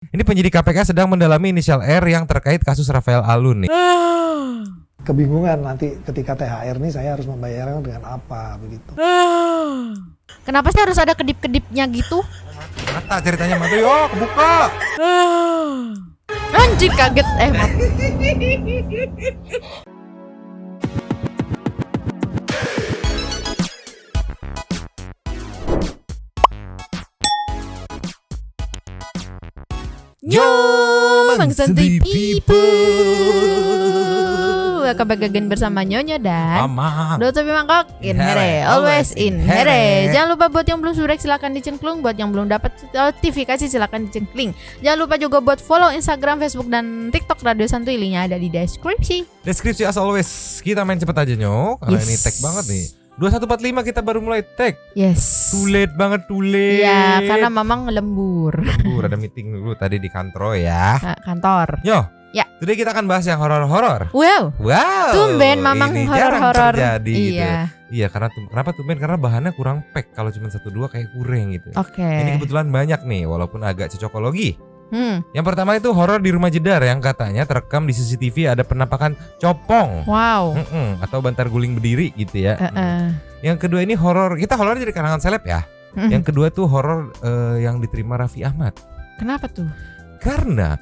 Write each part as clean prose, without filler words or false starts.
Ini penyidik KPK sedang mendalami inisial R yang terkait kasus Rafael Alun nih. Kebingungan nanti ketika THR ini saya harus membayarnya dengan apa begitu. Kenapa sih harus ada kedip-kedipnya gitu? Mata ceritanya mati, yo kebuka. Anjir kaget maaf. Yo, Bang Santuy People. Welcome back again bersama Nyonya dan Mama. Dr. Bimangkok in here, always in here. Jangan lupa buat yang belum subscribe silakan dicengklung, buat yang belum dapat notifikasi silakan dicengkling. Jangan lupa juga buat follow Instagram, Facebook dan TikTok Radio Santuy, linknya ada di deskripsi. Deskripsi as always. Kita main cepet aja Nyok. Karena ini tag banget nih. 2145 kita baru mulai tag. Yes. Too late banget, too late. Iya, karena Mamang lembur. Lembur, ada meeting dulu tadi di kantor ya. Kantor. Yo. Ya. Today kita akan bahas yang horor-horor. Wow. Tumben Tumben Mamang horor-horor. terjadi Iya. gitu. Iya, kenapa tumben? Karena bahannya kurang pack. Kalau cuma 1-2 kayak kurang gitu. Oke. Ini kebetulan banyak nih, walaupun agak cocokologi. Yang pertama itu horor di rumah jedar yang katanya terekam di CCTV ada penampakan copong. Wow. Atau bantar guling berdiri gitu ya. Yang kedua ini horor, kita horor dari kalangan seleb ya. Yang kedua tuh horor yang diterima Raffi Ahmad. Kenapa tuh? Karena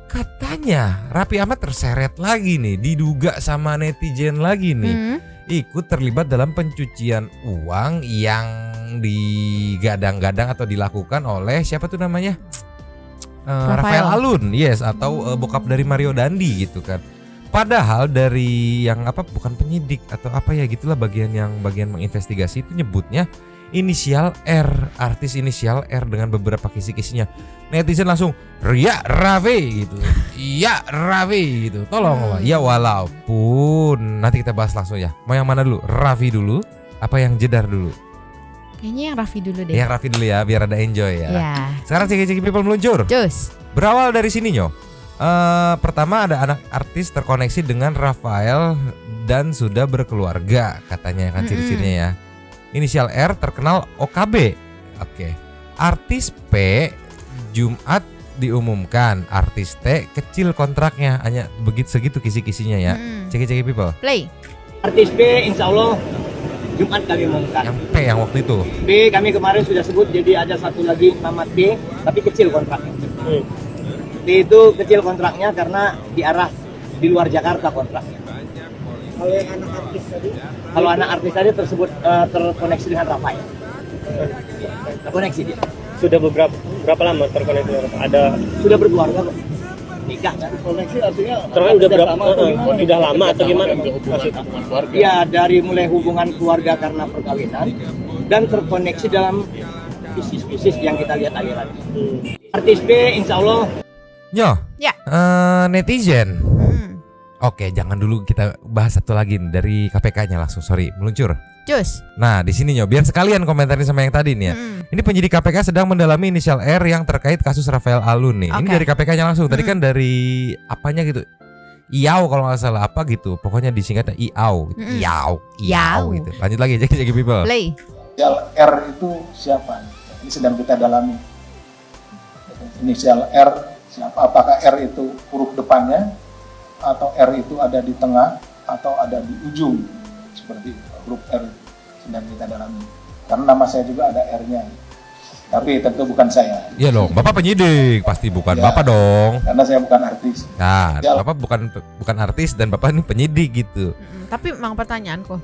katanya Raffi Ahmad terseret lagi nih, diduga sama netizen lagi nih. Ikut terlibat dalam pencucian uang yang digadang-gadang atau dilakukan oleh siapa tuh namanya? Rafael Alun, yes, atau bokap dari Mario Dandi gitu kan. Padahal dari yang bukan penyidik atau apa ya gitulah bagian menginvestigasi itu nyebutnya inisial R, artis inisial R dengan beberapa kisi-kisinya. Netizen langsung Ria Raffi gitu. Iya Raffi gitu. Tolong ya, walaupun nanti kita bahas langsung ya. Mau yang mana dulu? Raffi dulu apa yang jedar dulu? Kayaknya yang Raffi dulu deh. Yang Raffi dulu ya, biar ada enjoy ya. Sekarang ciki-ciki people meluncur. Cus. Berawal dari sini Nyo. Pertama ada anak artis terkoneksi dengan Rafael dan sudah berkeluarga katanya kan ciri-cirinya ya. Inisial R terkenal OKB. Oke. Artis P Jumat diumumkan, artis T kecil kontraknya, hanya segitu kisi-kisinya ya. Ciki-ciki people. Play. Artis B insya Allah Jumat kami umumkan. Yang P yang waktu itu. B kami kemarin sudah sebut, jadi ada satu lagi nama T tapi kecil kontraknya. T itu kecil kontraknya karena di arah di luar Jakarta kontraknya. Kalau anak artis tadi tersebut terkoneksi dengan Rafael. Terkoneksi dia. Sudah berapa lama terkoneksi? Ada Sudah berkeluarga kok. Nikah kan? Koneksi artinya udah berapa udah lama atau gimana? Iya, dari mulai hubungan keluarga karena perkawinan dan terkoneksi dalam bisnis-bisnis yang kita lihat alirannya. Artis B insya Allah. Nyo. Ya. Netizen. Oke, jangan dulu, kita bahas satu lagi nih, dari KPK-nya langsung, sorry, meluncur. Cus. Nah, di sini Nyo, biar sekalian komentarin sama yang tadi nih ya. Ini penyidik KPK sedang mendalami inisial R yang terkait kasus Rafael Alun nih. Ini dari KPK-nya langsung. Tadi kan dari apanya gitu. IAU kalau nggak salah apa gitu. Pokoknya disingkatnya IAU. Gitu. IAU gitu. Lanjut lagi, jadi people. Play. Inisial R itu siapa? Ini sedang kita dalami. Inisial R siapa? Apakah R itu huruf depannya, atau R itu ada di tengah, atau ada di ujung? Seperti itu. Huruf R sedang kita dalami. Karena nama saya juga ada R-nya. Tapi tentu bukan saya. Iya dong, Bapak penyidik, pasti bukan Ya, Bapak dong. Karena saya bukan artis. Nah, Bapak bukan artis dan Bapak ini penyidik gitu. Tapi emang pertanyaanku.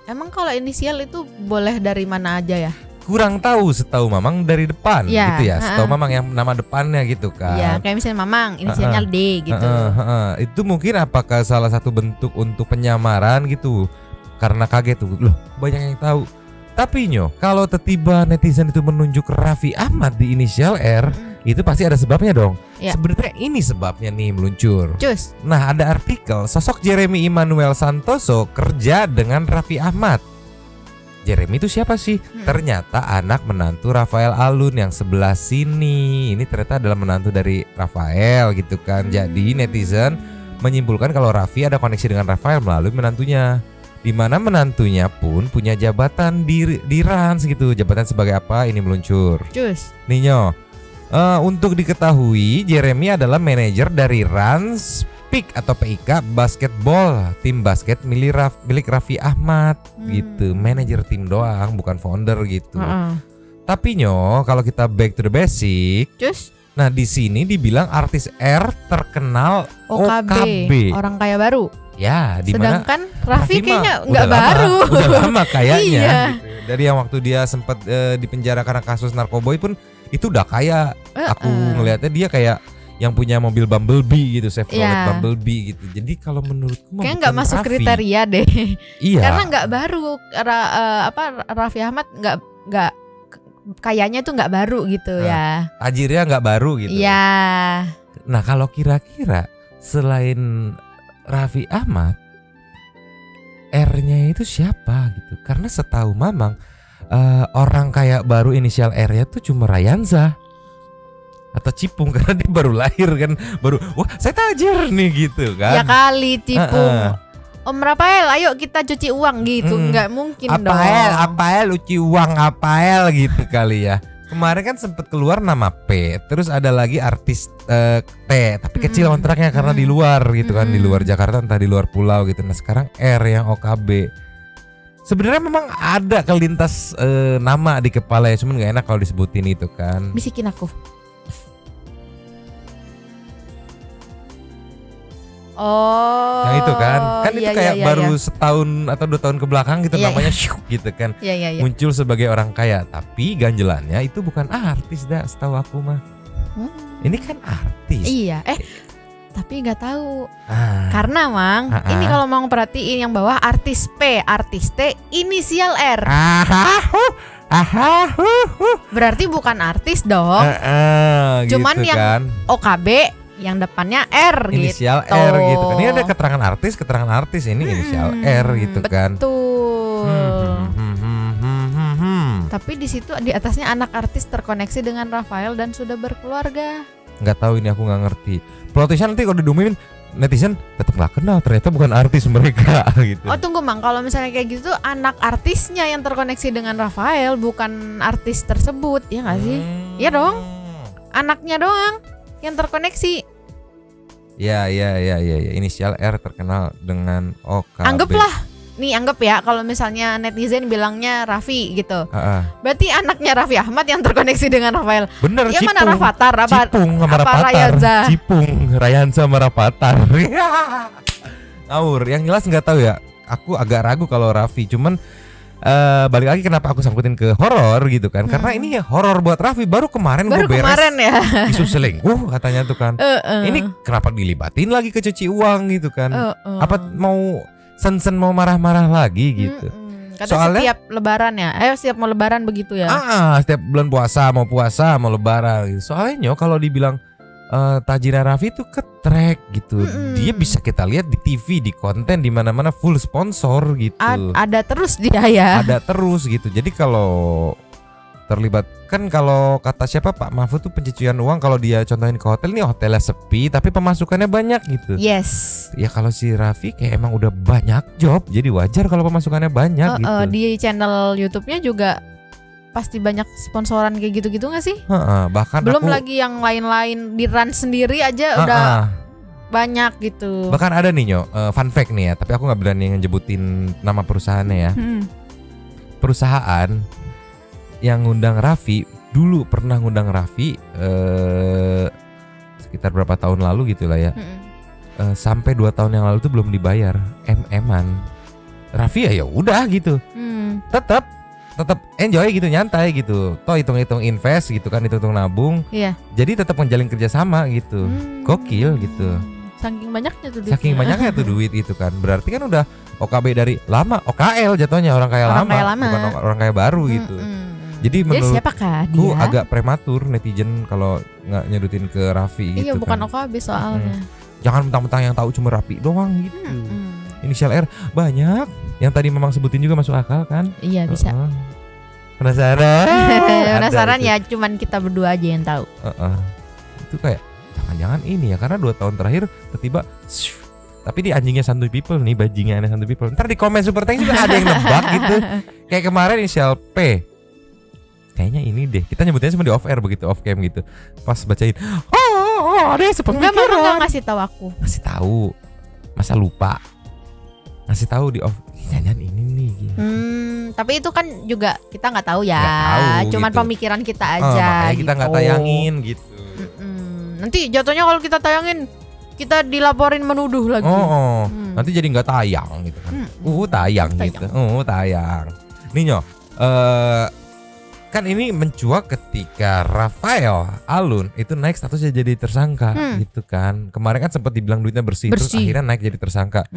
Emang kalau inisial itu boleh dari mana aja ya? kurang tahu, setahu Mamang dari depan gitu ya. Setahu Mamang yang nama depannya gitu kan. Iya, kayak misalnya Mamang inisialnya D gitu. Itu mungkin apakah salah satu bentuk untuk penyamaran gitu? Karena kaget tuh, loh banyak yang tahu. Tapi Nyo, kalau tiba netizen itu menunjuk Raffi Ahmad di inisial R, itu pasti ada sebabnya dong. Ya. Sebenarnya ini sebabnya nih meluncur. Cus. Nah, ada artikel sosok Jeremy Immanuel Santoso kerja dengan Raffi Ahmad. Jeremy itu siapa sih? Ternyata anak menantu Rafael Alun yang sebelah sini. Ini ternyata adalah menantu dari Rafael gitu kan. Jadi netizen menyimpulkan kalau Raffi ada koneksi dengan Rafael melalui menantunya. Di mana menantunya pun punya jabatan di Rans gitu. Jabatan sebagai apa? Ini meluncur. Cus. Ninyo, Untuk diketahui, Jeremy adalah manajer dari Rans PIK atau PIK Basketball, tim basket milik Raffi Ahmad gitu. Manajer tim doang, bukan founder gitu. Tapi kalau kita back to the basic, Cus? nah di sini dibilang artis R terkenal OKB, orang kaya baru. Ya, di mana Sedangkan Raffi kayaknya mah nggak udah baru. Udah lama kayaknya. Iya. Gitu. Dari yang waktu dia sempat di penjara karena kasus narkoboy pun itu udah kaya. Aku ngelihatnya dia kayak yang punya mobil Bumblebee gitu, Chevrolet Bumblebee gitu. Jadi kalau menurutku kayak nggak masuk Raffi. kriteria deh. Iya. Karena nggak baru. Raffi Ahmad nggak kayaknya tuh nggak baru gitu ya. Tajirnya nggak baru gitu. Iya. Nah kalau kira-kira selain Raffi Ahmad, R-nya itu siapa gitu? Karena setahu Mamang orang kayak baru inisial R-nya tuh cuma Rayanza atau Cipung karena dia baru lahir kan, baru wah saya tajir nih gitu kan. Ya kali Cipung. Om Rafael, ayo kita cuci uang gitu, nggak mungkin dong. Apael, uci uang Apael gitu kali ya. Kemarin kan sempat keluar nama P, terus ada lagi artis T, tapi kecil kontraknya karena di luar gitu kan, di luar Jakarta entah di luar pulau gitu. Nah sekarang R yang OKB. Sebenarnya memang ada kelintas nama di kepala ya, cuman nggak enak kalau disebutin itu kan. Bisikin aku. Oh. Yang itu kan itu kayak baru setahun atau 2 tahun ke belakang gitu namanya syuk gitu kan. Muncul sebagai orang kaya, tapi ganjelannya itu bukan artis dah setahu aku mah. Ini kan artis. Iya, tapi nggak tahu. Karena Mang, ini kalau mau perhatiin yang bawah artis P, artis T, inisial R. Berarti bukan artis dong. Cuman gitu yang kan. OKB yang depannya R inisial gitu. R gitu kan. Ini ada keterangan artis ini inisial R gitu kan. Betul. Tapi di situ di atasnya anak artis terkoneksi dengan Rafael dan sudah berkeluarga. Nggak tahu ini, aku nggak ngerti. Plotnya nanti kalau didomuin netizen tetap nggak kenal, ternyata bukan artis mereka gitu. Oh tunggu Mang, kalau misalnya kayak gitu anak artisnya yang terkoneksi dengan Rafael bukan artis tersebut, ya nggak sih? Iya dong. Anaknya doang yang terkoneksi. Ya. Inisial R terkenal dengan OKB. Anggap ya kalau misalnya netizen bilangnya Raffi gitu. Berarti anaknya Raffi Ahmad yang terkoneksi dengan Rafael. Bener, ya Cipung. Mana Rafathar? Cipung sama Rafathar. Rayanza? Cipung, Rayanza sama Rafathar. Ngawur, yang jelas nggak tahu ya. Aku agak ragu kalau Raffi, cuman balik lagi kenapa aku sangkutin ke horor gitu kan? Karena ini ya horor buat Raffi. Baru kemarin gue beres ya. isu selingkuh katanya tuh kan. Ini kenapa dilibatin lagi ke cuci uang gitu kan? Apa mau sen mau marah-marah lagi gitu? Soalnya setiap lebaran ya, setiap mau lebaran begitu ya? Setiap bulan puasa mau lebaran gitu. Soalnya kalau dibilang tajirnya Raffi itu ketrek gitu. Dia bisa kita lihat di TV, di konten, di mana-mana full sponsor gitu. Ada terus dia ya. Ada terus gitu. Jadi kalau terlibat kan, kalau kata siapa Pak Mahfud tuh pencucian uang, kalau dia contohin ke hotel, nih hotelnya sepi tapi pemasukannya banyak gitu. Yes. Ya kalau si Raffi kayak emang udah banyak job, jadi wajar kalau pemasukannya banyak gitu. Di channel YouTube-nya juga pasti banyak sponsoran kayak gitu-gitu nggak sih? Bahkan belum lagi yang lain-lain di run sendiri aja udah banyak gitu. Bahkan ada nih fun fact nih ya, tapi aku nggak berani nyebutin nama perusahaannya ya. Perusahaan yang ngundang Raffi dulu pernah ngundang Raffi sekitar berapa tahun lalu gitu lah ya. Sampai 2 tahun yang lalu tuh belum dibayar MM-an. Raffi ya udah gitu. Tetap enjoy gitu, nyantai gitu. Toh hitung-hitung invest gitu kan, hitung-hitung nabung. Iya. Jadi tetap menjalin kerjasama gitu. Gokil gitu. Saking banyaknya tuh duit. Saking banyaknya tuh duit itu kan. Berarti kan udah OKB dari lama, OKL jatuhnya, orang kaya lama, bukan orang kaya baru gitu. Jadi menurutku agak prematur netizen kalau nggak nyedutin ke Raffi gitu. Iya, bukan kan. OKB soalnya. Jangan mentang-mentang yang tahu cuma Raffi doang gitu. Inisial R banyak. Yang tadi memang sebutin juga masuk akal kan? Iya bisa. Penasaran? Penasaran ya, cuman kita berdua aja yang tahu. Itu kayak jangan-jangan ini ya, karena 2 tahun terakhir tiba-tiba tapi di anjingnya Santuy People nih, bajingannya Santuy People. Ntar di komen Super Tank juga ada yang nebak gitu. Kayak kemarin inisial P kayaknya ini deh. Kita nyebutnya cuma di off air begitu, off cam gitu. Pas bacain, ada yang sepemikiran. Enggak, mama nggak ngasih tahu aku. Ngasih tahu, masa lupa? Ngasih tahu di off, jangan ini nih. Gitu. Tapi itu kan juga kita nggak tahu ya. Nggak tahu, Cuman gitu. pemikiran kita aja. Makanya kita nggak tayangin gitu. Nanti jatuhnya kalau kita tayangin kita dilaporin menuduh lagi. Nanti jadi nggak tayang gitu kan. Tayang gitu. Tayang. Nih Nyo, kan ini mencuat ketika Rafael Alun itu naik statusnya jadi tersangka gitu kan. Kemarin kan sempat dibilang duitnya bersih. Terus akhirnya naik jadi tersangka.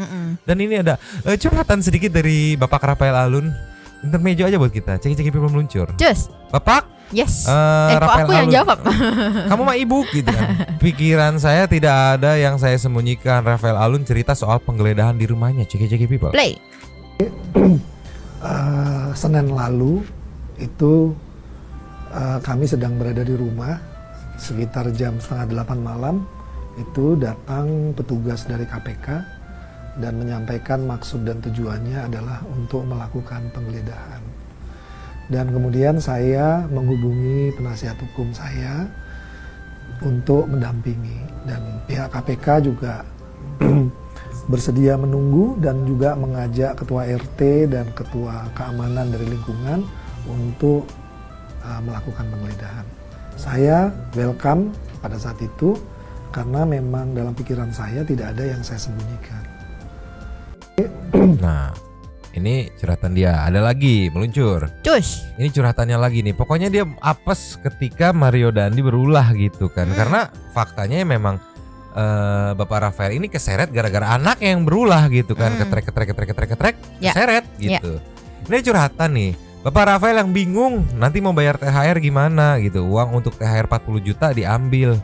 Dan ini ada curhatan sedikit dari Bapak Rafael Alun. Intermezzo aja buat kita. Ceki-ceki people meluncur. Cus. Bapak. Yes. Kok aku yang jawab. Kamu mah ibu gitu kan. Pikiran saya tidak ada yang saya sembunyikan. Rafael Alun cerita soal penggeledahan di rumahnya. Ceki-ceki people. Play. Senin lalu itu kami sedang berada di rumah sekitar jam 7:30 malam. Itu datang petugas dari KPK dan menyampaikan maksud dan tujuannya adalah untuk melakukan penggeledahan. Dan kemudian saya menghubungi penasihat hukum saya untuk mendampingi, dan pihak KPK juga bersedia menunggu dan juga mengajak ketua RT dan ketua keamanan dari lingkungan untuk melakukan penggeledahan. Saya welcome pada saat itu karena memang dalam pikiran saya tidak ada yang saya sembunyikan. Nah, ini curhatan dia. Ada lagi meluncur. Cus. Ini curhatannya lagi nih. Pokoknya dia apes ketika Mario Dandi berulah gitu kan. Karena faktanya memang Bapak Rafael ini keseret gara-gara anaknya yang berulah gitu kan. Ketrek keseret gitu. Ini curhatan nih. Bapak Rafael yang bingung nanti mau bayar THR gimana gitu. Uang untuk THR 40 juta diambil.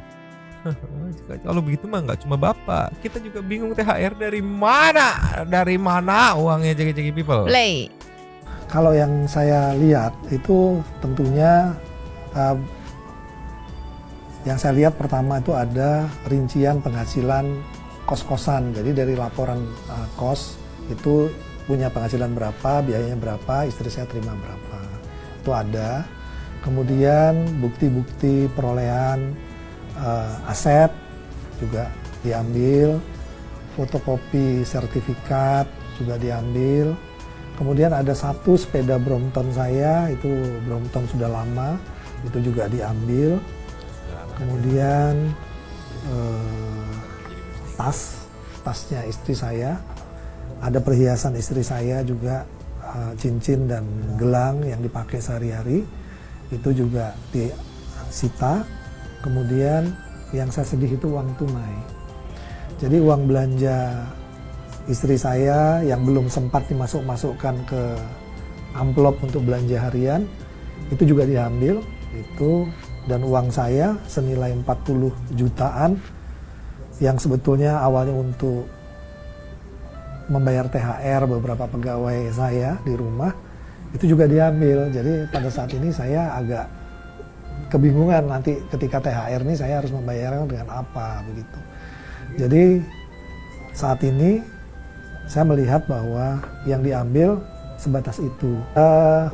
Kalau begitu mah nggak cuma bapak, kita juga bingung THR dari mana uangnya ceki-ceki people. Play. Kalau yang saya lihat itu tentunya yang saya lihat pertama itu ada rincian penghasilan kos-kosan. Jadi dari laporan kos itu punya penghasilan berapa, biayanya berapa, istri saya terima berapa. Itu ada. Kemudian bukti-bukti perolehan aset juga diambil, fotokopi sertifikat juga diambil. Kemudian ada satu sepeda Brompton saya, itu Brompton sudah lama, itu juga diambil. Kemudian tasnya istri saya, ada perhiasan istri saya juga, cincin dan gelang yang dipakai sehari-hari, itu juga disita. Kemudian yang saya sedih itu uang tunai. Jadi uang belanja istri saya yang belum sempat dimasukkan ke amplop untuk belanja harian, itu juga diambil. Itu, dan uang saya senilai 40 jutaan yang sebetulnya awalnya untuk membayar THR beberapa pegawai saya di rumah, itu juga diambil. Jadi pada saat ini saya agak kebingungan nanti ketika THR ini saya harus membayarnya dengan apa begitu. Jadi saat ini saya melihat bahwa yang diambil sebatas itu.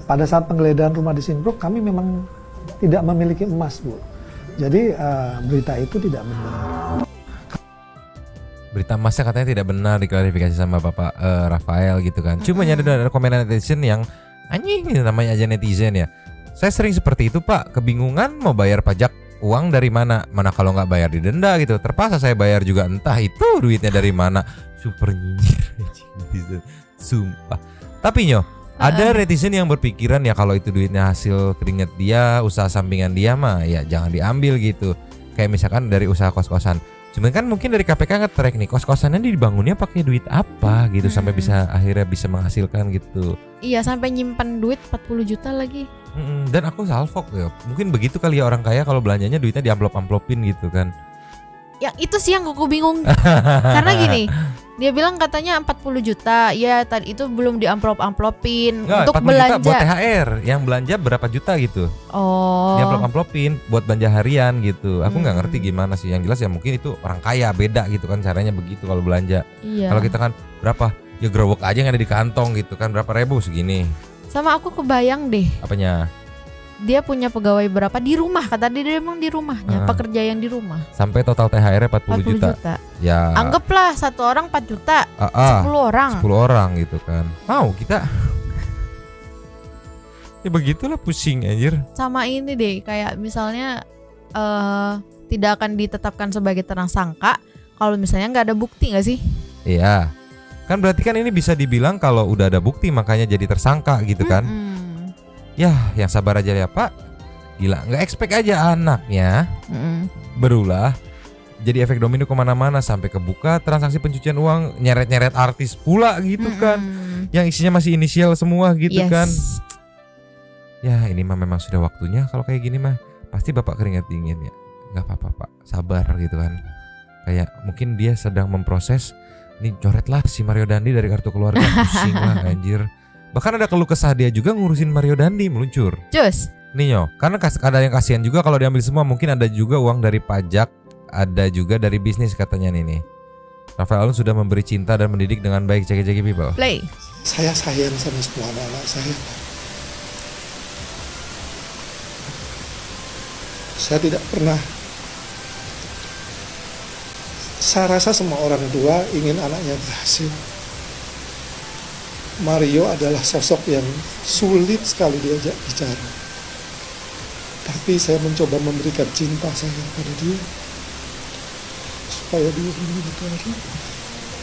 Pada saat penggeledahan rumah di Simpruk kami memang tidak memiliki emas, Bu. Jadi berita itu tidak benar. Berita emasnya katanya tidak benar, diklarifikasi sama Bapak Rafael gitu kan. Cuma ada komen netizen yang anjing, namanya aja netizen ya. Saya sering seperti itu Pak, kebingungan mau bayar pajak uang dari mana kalau nggak bayar didenda gitu. Terpaksa saya bayar juga, entah itu duitnya dari mana. Super nyinyir, sumpah. Tapi Nyo, ada netizen yang berpikiran ya kalau itu duitnya hasil keringat dia, usaha sampingan dia mah ya jangan diambil gitu. Kayak misalkan dari usaha kos-kosan. Cuman kan mungkin dari KPK nge-track nih kos-kosannya dibangunnya pakai duit apa gitu sampai akhirnya bisa menghasilkan gitu. Iya, sampai nyimpan duit 40 juta lagi. Dan aku salfok ya. Mungkin begitu kali ya orang kaya kalau belanjanya duitnya diamplop-amplopin gitu kan. Ya itu sih yang aku bingung. Karena gini, dia bilang katanya 40 juta. Ya tadi itu belum diamplop-amplopin. Nggak, untuk 40 belanja juta buat THR. Yang belanja berapa juta gitu. Oh. Diamplop-amplopin buat belanja harian gitu. Aku nggak ngerti gimana sih. Yang jelas ya mungkin itu orang kaya, beda gitu kan caranya begitu kalau belanja. Iya. Kalau kita kan berapa? Ya gerowok aja yang ada di kantong gitu kan, berapa ribu segini. Sama aku kebayang deh. Apanya? dia punya pegawai berapa di rumah, kata dia emang di rumahnya, pekerja yang di rumah. Sampai total THR-nya 40 juta. Ya. Anggaplah satu orang 4 juta. 10 orang. 10 orang gitu kan. Mau kita. Ya begitulah, pusing anjir. Sama ini deh, kayak misalnya tidak akan ditetapkan sebagai tersangka kalau misalnya nggak ada bukti nggak sih? Iya. Kan berarti kan ini bisa dibilang kalau udah ada bukti makanya jadi tersangka gitu kan. Ya, yang sabar aja ya Pak. Gila, nggak expect aja anaknya berulah jadi efek domino kemana-mana sampai kebuka transaksi pencucian uang, nyeret-nyeret artis pula gitu kan, yang isinya masih inisial semua gitu kan. Ya ini mah memang sudah waktunya kalau kayak gini mah pasti Bapak keringat dingin ya. Nggak apa-apa Pak, sabar gitu kan. Kayak mungkin dia sedang memproses, ini coretlah si Mario Dandi dari kartu keluarga, pusing lah anjir. Bahkan ada keluh kesah dia juga ngurusin Mario Dandi meluncur. Cus. Nih yo, karena ada yang kasihan juga kalau diambil semua, mungkin ada juga uang dari pajak, ada juga dari bisnis katanya nih. Rafael Alun sudah memberi cinta dan mendidik dengan baik. Ceki people. Play. Saya sayang sama semua anak saya. Saya tidak pernah. Saya rasa semua orang tua ingin anaknya berhasil. Mario adalah sosok yang sulit sekali diajak bicara. Tapi saya mencoba memberikan cinta saya pada dia. Supaya dia menyadari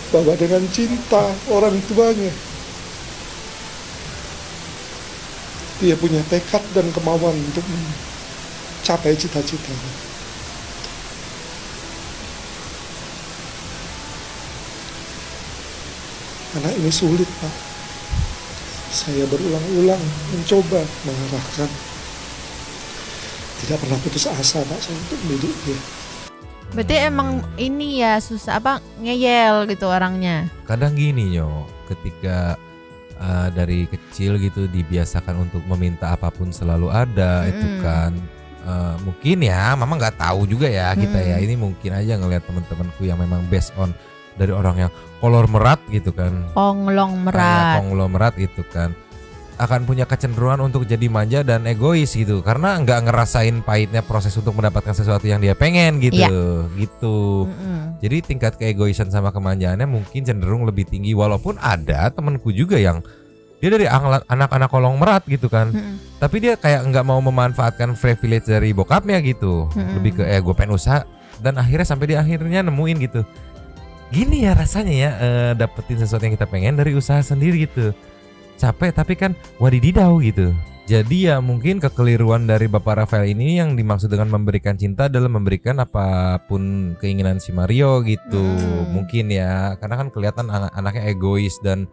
bahwa dengan cinta orang tuanya, dia punya tekad dan kemauan untuk mencapai cita-citanya. Karena ini sulit, Pak. Saya berulang-ulang mencoba mengarahkan. Tidak pernah putus asa Pak saya untuk mendidik dia. Berarti emang ini ya susah ngeyel gitu orangnya. Kadang gini yo, ketika dari kecil gitu dibiasakan untuk meminta apapun selalu ada itu kan. Mungkin ya mama nggak tahu juga ya kita ya, ini mungkin aja ngelihat teman-temanku yang memang based on dari orang yang kolor merat gitu kan, konglomerat itu kan, akan punya kecenderungan untuk jadi manja dan egois gitu karena nggak ngerasain pahitnya proses untuk mendapatkan sesuatu yang dia pengen gitu. Jadi tingkat keegoisan sama kemanjaannya mungkin cenderung lebih tinggi, walaupun ada temanku juga yang dia dari anak-anak kolong merat gitu kan, tapi dia kayak nggak mau memanfaatkan privilege dari bokapnya gitu, lebih ke gue pengen usaha, dan akhirnya sampai di akhirnya nemuin gitu. Gini ya rasanya ya, dapetin sesuatu yang kita pengen dari usaha sendiri gitu. Capek tapi kan wadididau gitu. Jadi ya mungkin kekeliruan dari Bapak Rafael ini yang dimaksud dengan memberikan cinta adalah memberikan apapun keinginan si Mario gitu. Mungkin ya, karena kan kelihatan anaknya egois dan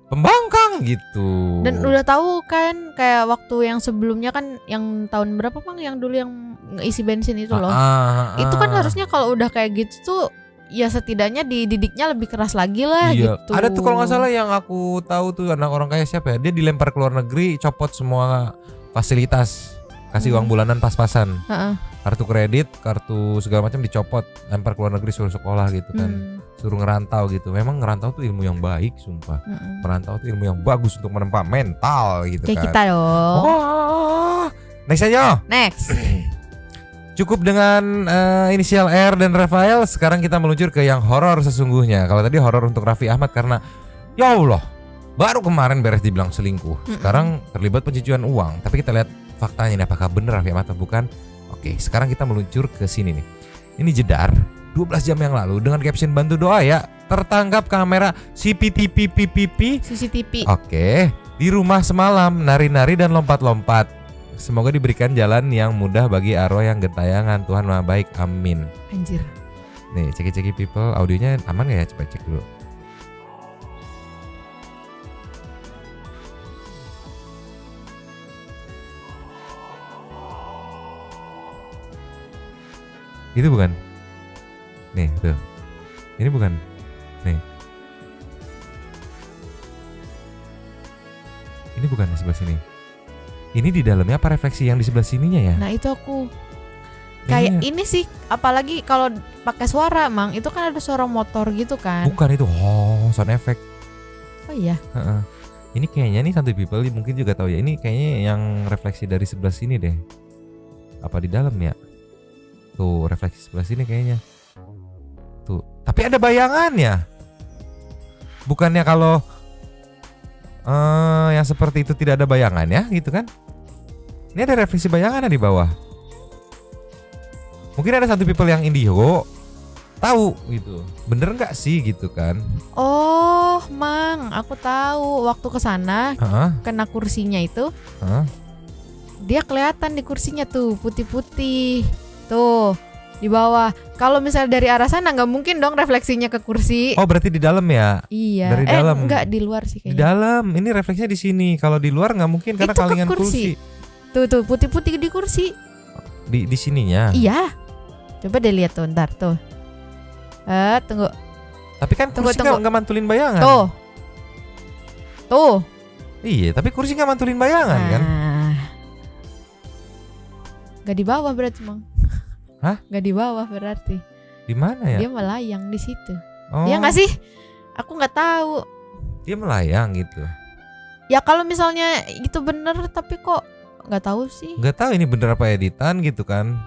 pembangkang gitu. Dan udah tahu kan kayak waktu yang sebelumnya kan, yang tahun berapa Bang yang dulu yang isi bensin itu loh. Itu kan harusnya kalau udah kayak gitu tuh ya setidaknya dididiknya lebih keras lagi lah gitu. Ada tuh kalau nggak salah yang aku tahu tuh anak orang kaya siapa ya, dia dilempar ke luar negeri, copot semua fasilitas, kasih uang bulanan pas-pasan, kartu kredit, kartu segala macam dicopot, lempar ke luar negeri, suruh sekolah gitu kan, suruh ngerantau gitu. Memang ngerantau tuh ilmu yang baik, sumpah. Merantau tuh ilmu yang bagus untuk menempa mental gitu kayak kan. Kita dong. Next aja. Next. Cukup dengan inisial R dan Rafael, sekarang kita meluncur ke yang horor sesungguhnya. Kalau tadi horor untuk Raffi Ahmad karena ya Allah, baru kemarin beres dibilang selingkuh, sekarang terlibat pencucian uang. Tapi kita lihat faktanya nih, apakah benar Raffi Ahmad atau bukan. Oke, sekarang kita meluncur ke sini nih. Ini Jedar 12 jam yang lalu dengan caption bantu doa ya, tertangkap kamera CCTV. Oke, di rumah semalam nari-nari dan lompat-lompat. Semoga diberikan jalan yang mudah bagi arwah yang gentayangan. Tuhan Maha Baik, amin. Anjir. Nih, ceki people, audionya aman gak ya? Coba cek dulu. Itu bukan? Nih, tuh. Ini bukan? Nih. Ini bukan di sebelah sini. Ini di dalamnya apa refleksi yang di sebelah sininya ya? Nah itu aku kayak ini sih, apalagi kalau pakai suara Mang, itu kan ada suara motor gitu kan. Bukan itu, sound effect. Oh iya. Ini kayaknya nih Santuy People mungkin juga tahu ya. Ini kayaknya yang refleksi dari sebelah sini deh. Apa di dalam ya? Tuh refleksi sebelah sini kayaknya. Tuh. Tapi ada bayangannya. Bukannya kalau yang seperti itu tidak ada bayangannya gitu kan? Ini ada refleksi bayangannya di bawah. Mungkin ada Santuy People yang indigo tahu gitu. Bener nggak sih gitu kan? Oh, Mang, aku tahu. Waktu ke sana kena kursinya itu. Dia kelihatan di kursinya tuh putih-putih. Tuh di bawah. Kalau misalnya dari arah sana nggak mungkin dong refleksinya ke kursi. Oh, berarti di dalam ya? Iya. Dari dalam. Enggak, di luar sih Di kayaknya. dalam. Ini refleksinya di sini. Kalau di luar nggak mungkin karena Itu ke kalingan kursi. kursi. Tuh putih-putih di kursi. Di sininya. Iya. Coba deh lihat tuh, ntar tuh. Tunggu. Tapi kan kursi nggak mantulin bayangan. Tuh. Iya, tapi kursi nggak mantulin bayangan kan? Gak di bawah berarti, Mang. Hah? Gak di bawah berarti. Di mana ya? Dia melayang di situ. Oh, Iya nggak sih? Aku nggak tahu. dia melayang gitu. Ya kalau misalnya itu bener, tapi kok nggak tahu sih. Nggak tahu ini bener apa editan gitu kan?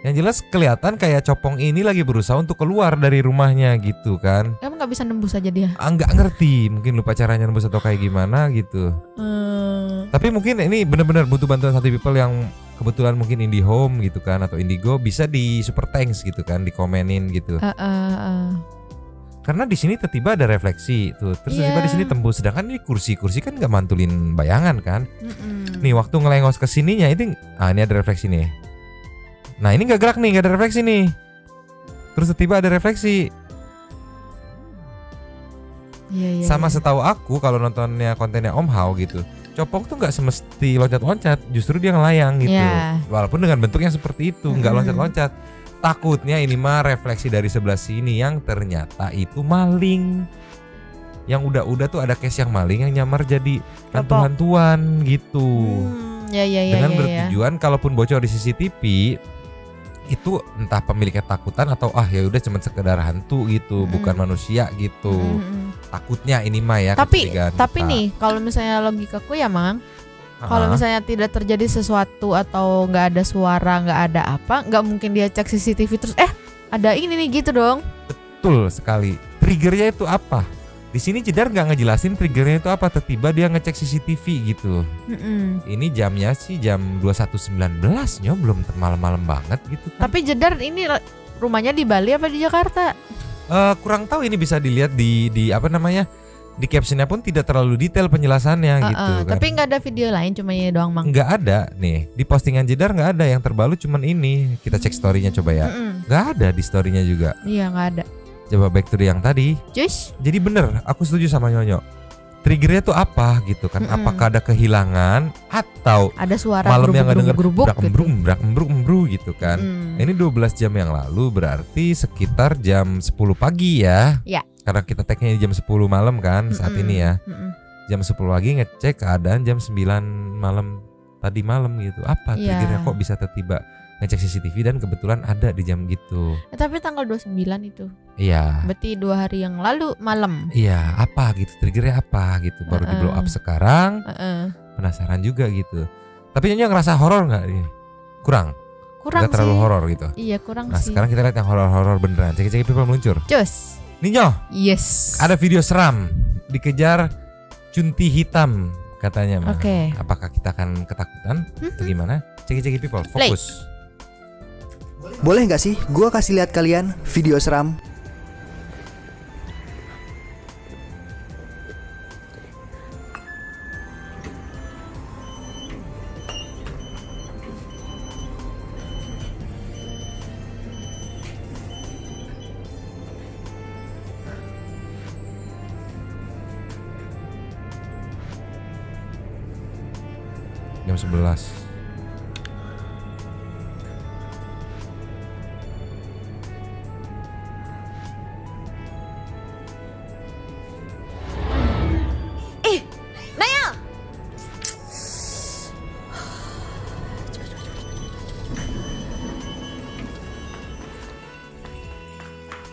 Yang jelas kelihatan kayak Copong ini lagi berusaha untuk keluar dari rumahnya gitu kan? Emang nggak bisa nembus aja dia? Nggak ngerti, mungkin lupa caranya nembus atau kayak gimana gitu. Tapi mungkin ini benar-benar butuh bantuan Santuy People yang kebetulan mungkin IndiHome gitu kan atau Indigo, bisa di super thanks gitu kan, dikomenin gitu. Karena di sini tiba-tiba ada refleksi tuh, terus tiba-tiba di sini tembus. Sedangkan ini kursi kan nggak mantulin bayangan kan? Nih waktu ngelengos ke sininya ini, ini ada refleksi nih. Nah ini nggak gerak nih, nggak ada refleksi nih. Terus tiba-tiba ada refleksi. Iya. Sama setahu aku kalau nontonnya kontennya Om Hao gitu, Copong tuh nggak semesti loncat-loncat, justru dia ngelayang gitu. Walaupun dengan bentuknya seperti itu, nggak loncat-loncat. Takutnya ini mah refleksi dari sebelah sini yang ternyata itu maling. Yang udah tuh ada case yang maling yang nyamar jadi hantu-hantuan gitu. Dengan bertujuan kalaupun bocor di CCTV itu entah pemiliknya takutan atau ya udah cuma sekedar hantu gitu, bukan manusia gitu. Takutnya ini mah ya. Tapi nih kalau misalnya logikaku ya, Mang, kalau misalnya tidak terjadi sesuatu atau nggak ada suara, nggak ada apa, nggak mungkin dia cek CCTV terus ada ini nih gitu dong. Betul sekali. Triggernya itu apa? Di sini Jedar nggak ngejelasin triggernya itu apa. Tiba-tiba dia ngecek CCTV gitu. Ini jamnya sih jam 21.19, belum malam-malam banget gitu kan. Tapi Jedar ini rumahnya di Bali apa di Jakarta? Kurang tahu, ini bisa dilihat di apa namanya, di captionnya pun tidak terlalu detail penjelasannya gitu kan. Tapi nggak ada video lain, cuma ini doang, Mang. Nggak ada nih di postingan Jedar, nggak ada. Yang terbaru cuman ini. Kita cek storynya coba ya. Nggak ada di storynya juga. Iya, nggak ada. Coba back to yang tadi. Cus. Jadi bener, aku setuju sama Nyonyo. Triggernya tuh apa gitu kan? Apakah ada kehilangan atau ada suara malam yang nggak denger gerubuk gitu kan? Ini 12 jam yang lalu, berarti sekitar jam 10 pagi ya. Ya. Karena kita tag-nya jam 10 malam kan saat ini ya. Jam 10 pagi ngecek keadaan jam 9 malam tadi malam gitu. Apa triggernya kok bisa tiba-tiba ngecek CCTV dan kebetulan ada di jam gitu. Tapi tanggal 29 itu. Iya. Berarti 2 hari yang lalu malam. Iya, apa gitu, triggernya apa gitu. Baru di blow up sekarang. Penasaran juga gitu. Tapi Nyonya ngerasa horor nggak ini? Kurang Nggak terlalu sih. horor gitu. Iya, kurang Nah sih. sekarang kita lihat yang horor-horor beneran. Cek-cek people meluncur. Cus. Ninyo, Yes. ada video seram dikejar cunti hitam katanya mah. Oke. Apakah kita akan ketakutan atau gimana? Cek-cek people, fokus. Boleh nggak sih gua kasih lihat kalian video seram? Jam 11.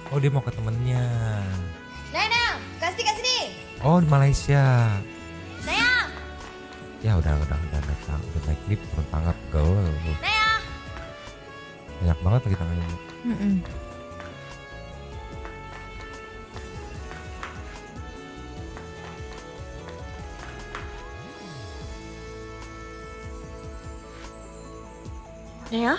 Oh dia mau ke temennya. Nana, kasih nih. Oh, di Malaysia. Ya udah naik lift turun tangga gaul. Banyak banget lagi tangannya. Ya.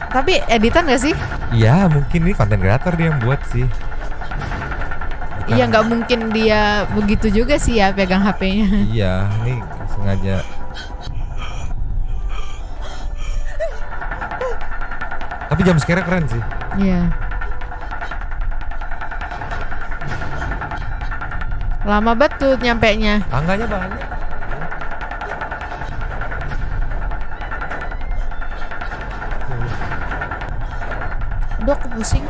Tapi editan gak sih? Iya, mungkin ini konten kreator dia yang buat sih. Iya, nggak mungkin dia begitu juga sih ya pegang HP-nya. Iya, ini sengaja. Tapi jam sekarang keren sih. Iya. Lama betul nyampenya. Tangganya banyak. Aduh, aku pusing.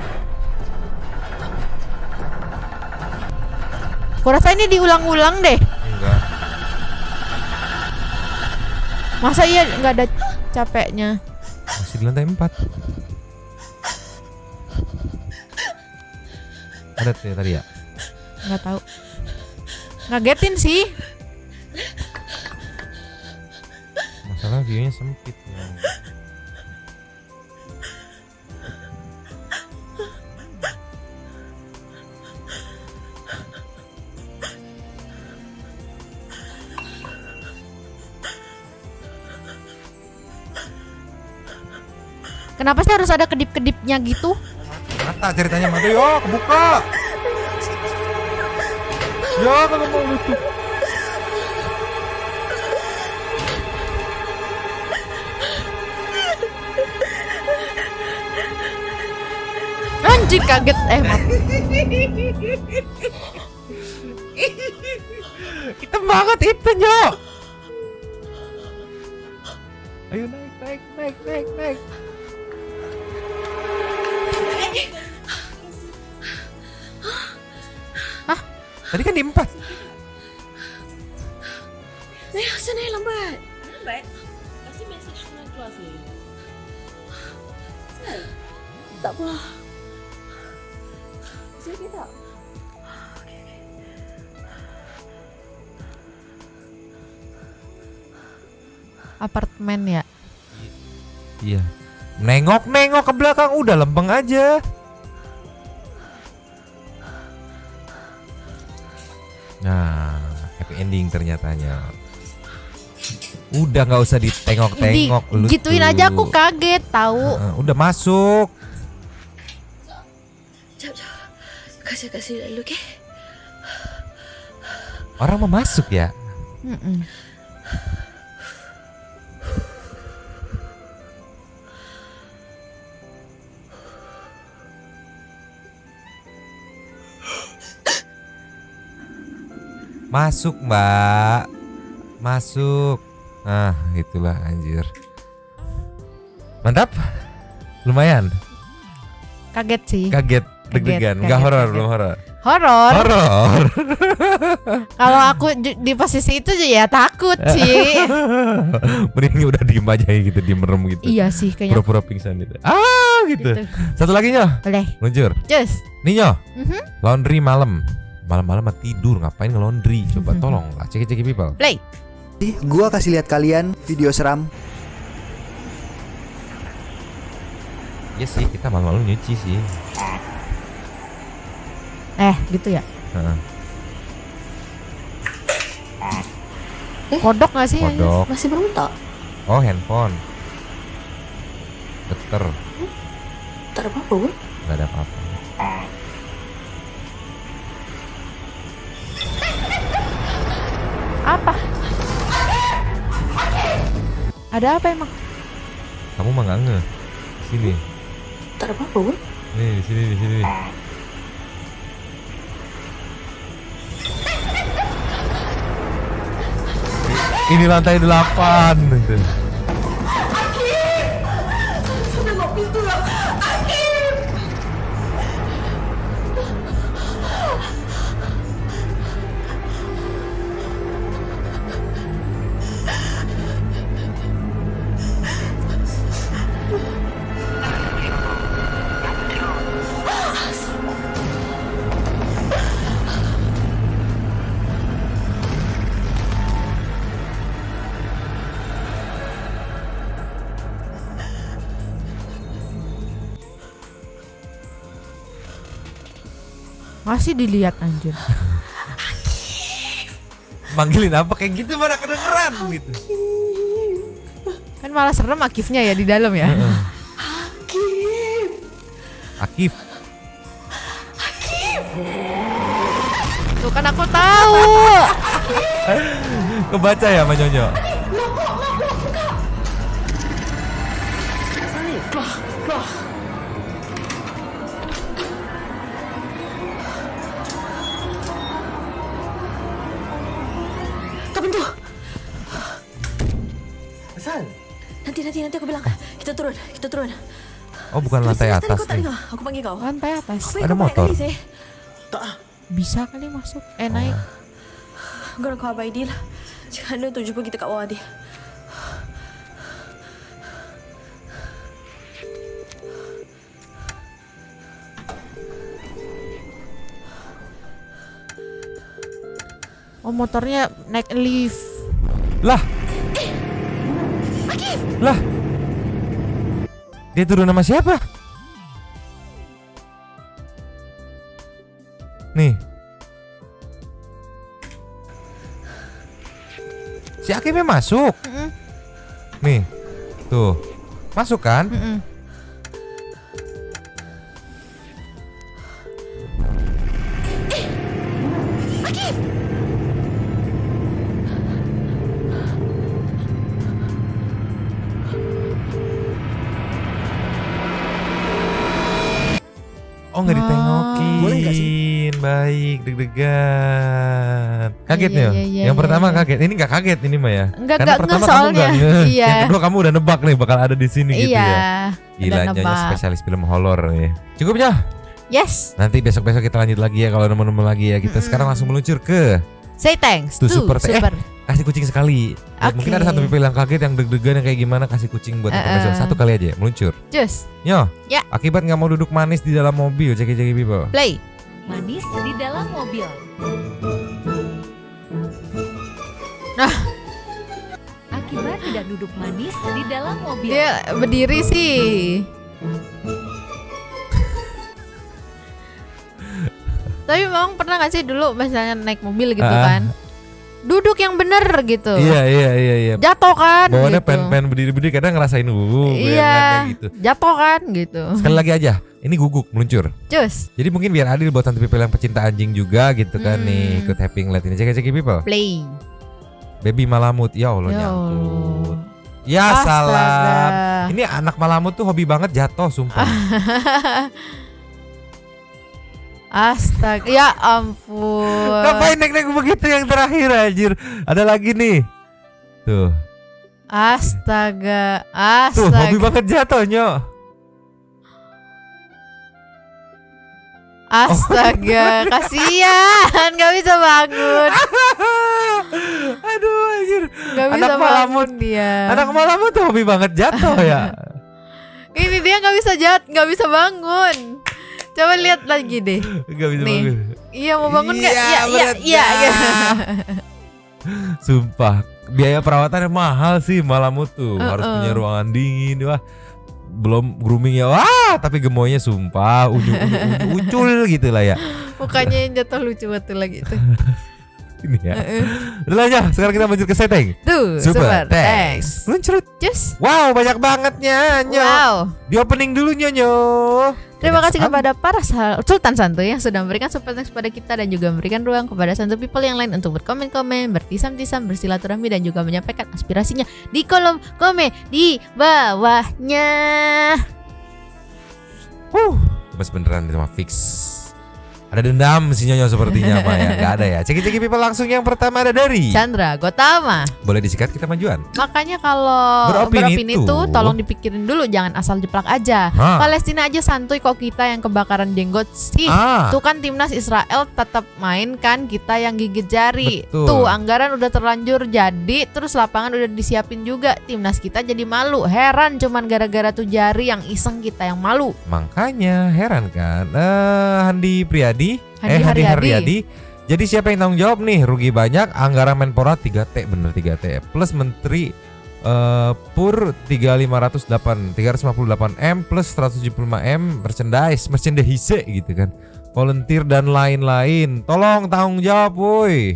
Kurasa ini diulang-ulang deh. Enggak. Masa iya nggak ada capeknya? Masih di lantai 4. Ada tuh ya tadi ya? Nggak tahu. Ngagetin sih. Masalah view-nya sempit ya. Kenapa sih harus ada kedip-kedipnya gitu? Mata ceritanya mati, yo kebuka. Ya kalau mau lucu. Anjir, kaget maaf. Hitam banget itu, Nyo. Ayo naik. Hah? Tadi kan di 4. Sana lambat. Kasi message ko na kelas eh. Tak apa. Bisa kita. Apartemen ya. Iya. Nengok ke belakang udah lempeng aja. Nah, happy ending ternyatanya. Udah nggak usah ditengok-tengok lu. Gituin tuh. aja aku kaget tahu. Udah masuk. Kasih dulu ke. Orang mau masuk ya. Masuk, Mbak. Masuk. Nah, itulah anjir. Mantap. Lumayan. Kaget sih. Kaget, deg-degan. Enggak horor, belum horor. Horor. Kalau aku di posisi itu ya takut sih. Mending udah diem aja gitu, diem merem gitu. Iya sih kayaknya. Pura-pura pingsan gitu. Gitu. Satu lagi, Nyo. Boleh. Luncur. Cus. Nih, Nyo. Laundry malam. Malam-malam mah tidur, ngapain nge-laundry? Coba tolong lah, ceki people. Play. Gua kasih lihat kalian video seram. Iya sih, kita malam-malam nyuci sih. Gitu ya. Kodok gak sih? Kodok. Masih beruntak. Oh, handphone. Beter. Tak ada apa-apa kan? Gak ada apa-apa. Apa? Ada apa emang? Kamu mah nggak nge. Sini. Tak ada apa-apa kan? Nih, di sini. Ini lantai 8 gitu. Masih dilihat anjir. Manggilin apa kayak gitu mana kedengeran gitu. Kan malah serem Akifnya ya di dalam ya. Akif. Tuh kan aku tahu. Kebaca ya sama Nyonyo. Tuh pintu. Nanti aku bilang kita turun. Oh bukan lantai Tadi atas kau tak nih. dengar aku panggil kau. Lantai atas. Ada motor. Bisa kali masuk. Naik. Kau nak kau abang Aidil. Jangan ada tu jumpa kita kat bawah dia. Oh motornya naik lift. Lah. Lah. Dia turun sama siapa? Nih. Si Akifnya masuk. Nih. Tuh. Masuk kan? Oh nggak ditengokin. Boleh nggak sih? Baik, deg-degan. Kaget Iya, nih. iya, Yang iya, pertama iya. kaget. Ini nggak kaget ini mah ya. Enggak, Karena pertama kamu soalnya. nggak ngeh. Iya. Yang kedua kamu udah nebak nih bakal ada di sini gitu Iya. ya. Gila udah Nyonya nebak. spesialis film horor nih. Cukup ya. Yes. Nanti besok-besok kita lanjut lagi ya kalau nemu-nemu lagi ya. Kita sekarang langsung meluncur ke Say thanks Tuh, to super. Kasih kucing sekali. Buat Oke. mungkin ada satu people yang kaget, yang deg-degan, yang kayak gimana, kasih kucing buat informasi. Satu kali aja, meluncur. Just Yo. Ya. Akibat nggak mau duduk manis di dalam mobil, ceki-ceki people. play. Manis di dalam mobil. Nah. Akibat tidak duduk manis di dalam mobil. Dia berdiri sih. Tapi memang pernah gak sih dulu misalnya naik mobil gitu kan, duduk yang bener gitu, Iya. jatuh kan Bawaannya gitu. pen berdiri-berdiri kadang ngerasain Iya, gitu. jatuh kan gitu. Sekali lagi aja, ini guguk meluncur. Cus, Jadi mungkin biar adil buat nanti people yang pecinta anjing juga gitu kan nih, ikut happy ngeliat ini. Ceki-ceki people. play. Baby Malamut, ya Allah Ya nyangkut. Ya Astaga. salam. Ini anak Malamut tuh hobi banget jatuh, sumpah. Astaga, ya ampun. Ngapain naik-naik begitu yang terakhir anjir? Ada lagi nih. Tuh. Astaga, Tuh, hobi astaga, banget jatuhnya. astaga, kasihan, gak bisa bangun, Aduh anjir. gak bisa Anak Malamut. bangun dia. Anak Malamut tuh hobi banget jatuh ya. Ini dia nggak bisa bangun. Coba lihat lagi deh. Gak bisa Nih. bangun. Iya mau bangun nggak? Iya, Iya, berat iya. ya. Sumpah, biaya perawatannya mahal sih Malamut tuh. Harus punya ruangan dingin, wah. Belum groomingnya, wah. Tapi gemoynya sumpah, ucul gitu lah ya. Mukanya yang jatuh lucu betul lagi itu. Ini ya. Udah lah ya, sekarang kita lanjut ke setting. Tuh, super thanks. Luncurut. Cus. Wow, banyak banget Nyo. Wow. Di opening dulu Nyo. Terima kasih kepada para Sultan Santuy yang sudah memberikan super thanks kepada kita dan juga memberikan ruang kepada Santuy people yang lain untuk berkomen-komen, bertisam-tisam, bersilaturahmi dan juga menyampaikan aspirasinya di kolom komen di bawahnya. Bebas beneran itu mah fix. Ada dendam si Nyonya sepertinya mah ya. Gak ada ya. Ceki-ceki people langsung yang pertama ada dari Chandra Gotama. Boleh disikat kita majuan. Makanya kalau beropini itu tuh tolong dipikirin dulu, jangan asal jeplak aja. Palestina aja santuy kok, kita yang kebakaran jenggot sih. Tuh kan timnas Israel tetap main kan, kita yang gigit jari. Betul. Tuh anggaran udah terlanjur jadi, terus lapangan udah disiapin juga. Timnas kita jadi malu. Heran cuman gara-gara tuh jari yang iseng, kita yang malu. Makanya heran kan. Handi Handi Haryadi. Jadi siapa yang tanggung jawab nih? Rugi banyak, anggaran Menpora 3T, bener 3T. Plus Menteri Pur 358M plus 175M merchandise gitu kan. volunteer dan lain-lain. Tolong tanggung jawab woi.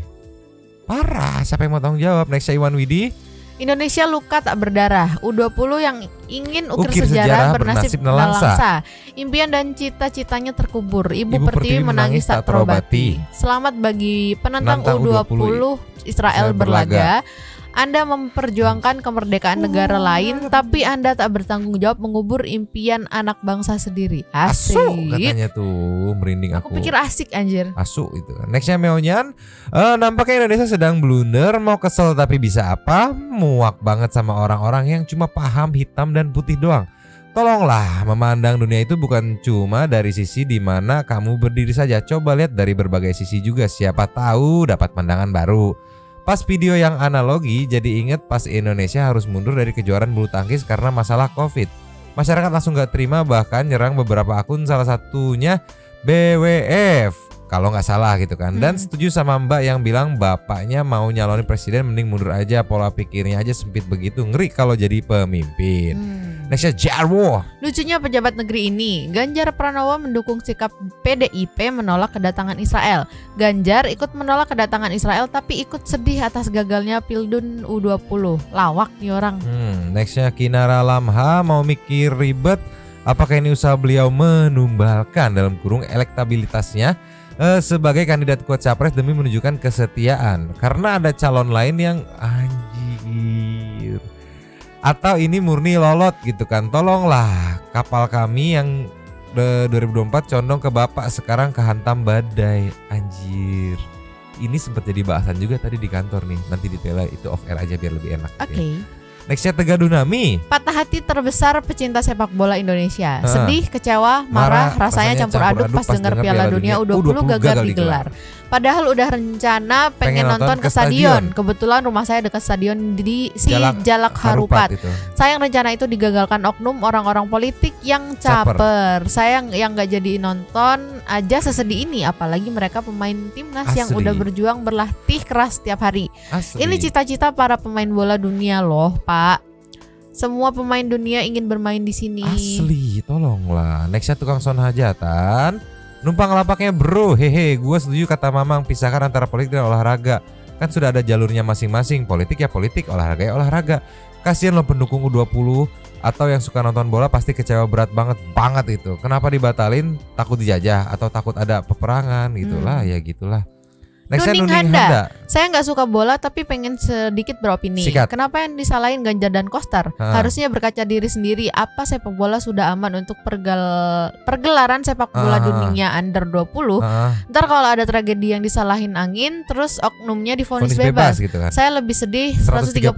Parah, siapa yang mau tanggung jawab? Next Iwan Widi. Indonesia luka tak berdarah. U20 yang ingin Ukir ukir sejarah sejarah bernasib bernasib nelangsa. nelangsa. Impian dan cita-citanya terkubur. Ibu Pertiwi menangis tak terobati. Selamat bagi penentang U20 Israel berlaga. Anda memperjuangkan kemerdekaan negara lain, tapi Anda tak bertanggung jawab mengubur impian anak bangsa sendiri. Asik. Asu katanya tuh, merinding aku. Aku pikir asik anjir. Asu itu kan. Nextnya Meonyan, nampaknya Indonesia sedang blunder, mau kesel tapi bisa apa? Muak banget sama orang-orang yang cuma paham hitam dan putih doang. Tolonglah memandang dunia itu bukan cuma dari sisi di mana kamu berdiri saja. Coba lihat dari berbagai sisi juga, siapa tahu dapat pandangan baru. Pas video yang analogi, jadi inget pas Indonesia harus mundur dari kejuaraan bulu tangkis karena masalah COVID. Masyarakat langsung gak terima, bahkan nyerang beberapa akun, salah satunya BWF kalau nggak salah gitu kan. Dan setuju sama Mbak yang bilang bapaknya mau nyalonin presiden, mending mundur aja, pola pikirnya aja sempit begitu, ngeri kalau jadi pemimpin. Nextnya Jarwo. Lucunya pejabat negeri ini, Ganjar Pranowo mendukung sikap PDIP menolak kedatangan Israel. Ganjar ikut menolak kedatangan Israel tapi ikut sedih atas gagalnya Pildun U20. Lawak nih orang. Nextnya Kinara Lamha, mau mikir ribet, apakah ini usaha beliau menumbalkan dalam kurung elektabilitasnya sebagai kandidat kuat capres demi menunjukkan kesetiaan karena ada calon lain yang anjir. Atau ini murni lolot gitu kan. Tolonglah, kapal kami yang 2024 condong ke bapak, sekarang kehantam badai. Anjir. Ini sempat jadi bahasan juga tadi di kantor nih. Nanti detailnya itu off air aja biar lebih enak. Oke. Nextnya Tegar Dunami. Patah hati terbesar pecinta sepak bola Indonesia. Sedih, kecewa, marah, rasanya campur aduk pas dengar Piala Dunia U20 gagal digelar. Padahal udah rencana pengen nonton ke stadion. Kebetulan rumah saya dekat stadion di Jalak Harupat. Sayang rencana itu digagalkan oknum orang-orang politik yang caper. Sayang yang gak jadi nonton aja sesedih ini. Apalagi mereka pemain timnas yang udah berjuang berlatih keras setiap hari. Ini cita-cita para pemain bola dunia loh, Pak. Semua pemain dunia ingin bermain di sini. Asli, tolonglah. Nextnya tukang son hajatan. Numpang lapaknya bro, hehe, gue setuju kata Mamang, pisahkan antara politik dan olahraga. Kan sudah ada jalurnya masing-masing, politik ya politik, olahraga ya olahraga. Kasian lo pendukung U20 atau yang suka nonton bola pasti kecewa berat banget itu. Kenapa dibatalin? Takut dijajah atau takut ada peperangan gitulah, ya gitulah. Nuning Handa. Saya nggak suka bola tapi pengen sedikit beropini. Sikat. Kenapa yang disalahin Ganjar dan Koster? Harusnya berkaca diri sendiri. Apa sepak bola sudah aman untuk pergelaran sepak bola dunia under 20? Ntar kalau ada tragedi yang disalahin angin, terus oknumnya divonis bebas. Gitu kan? Saya lebih sedih 135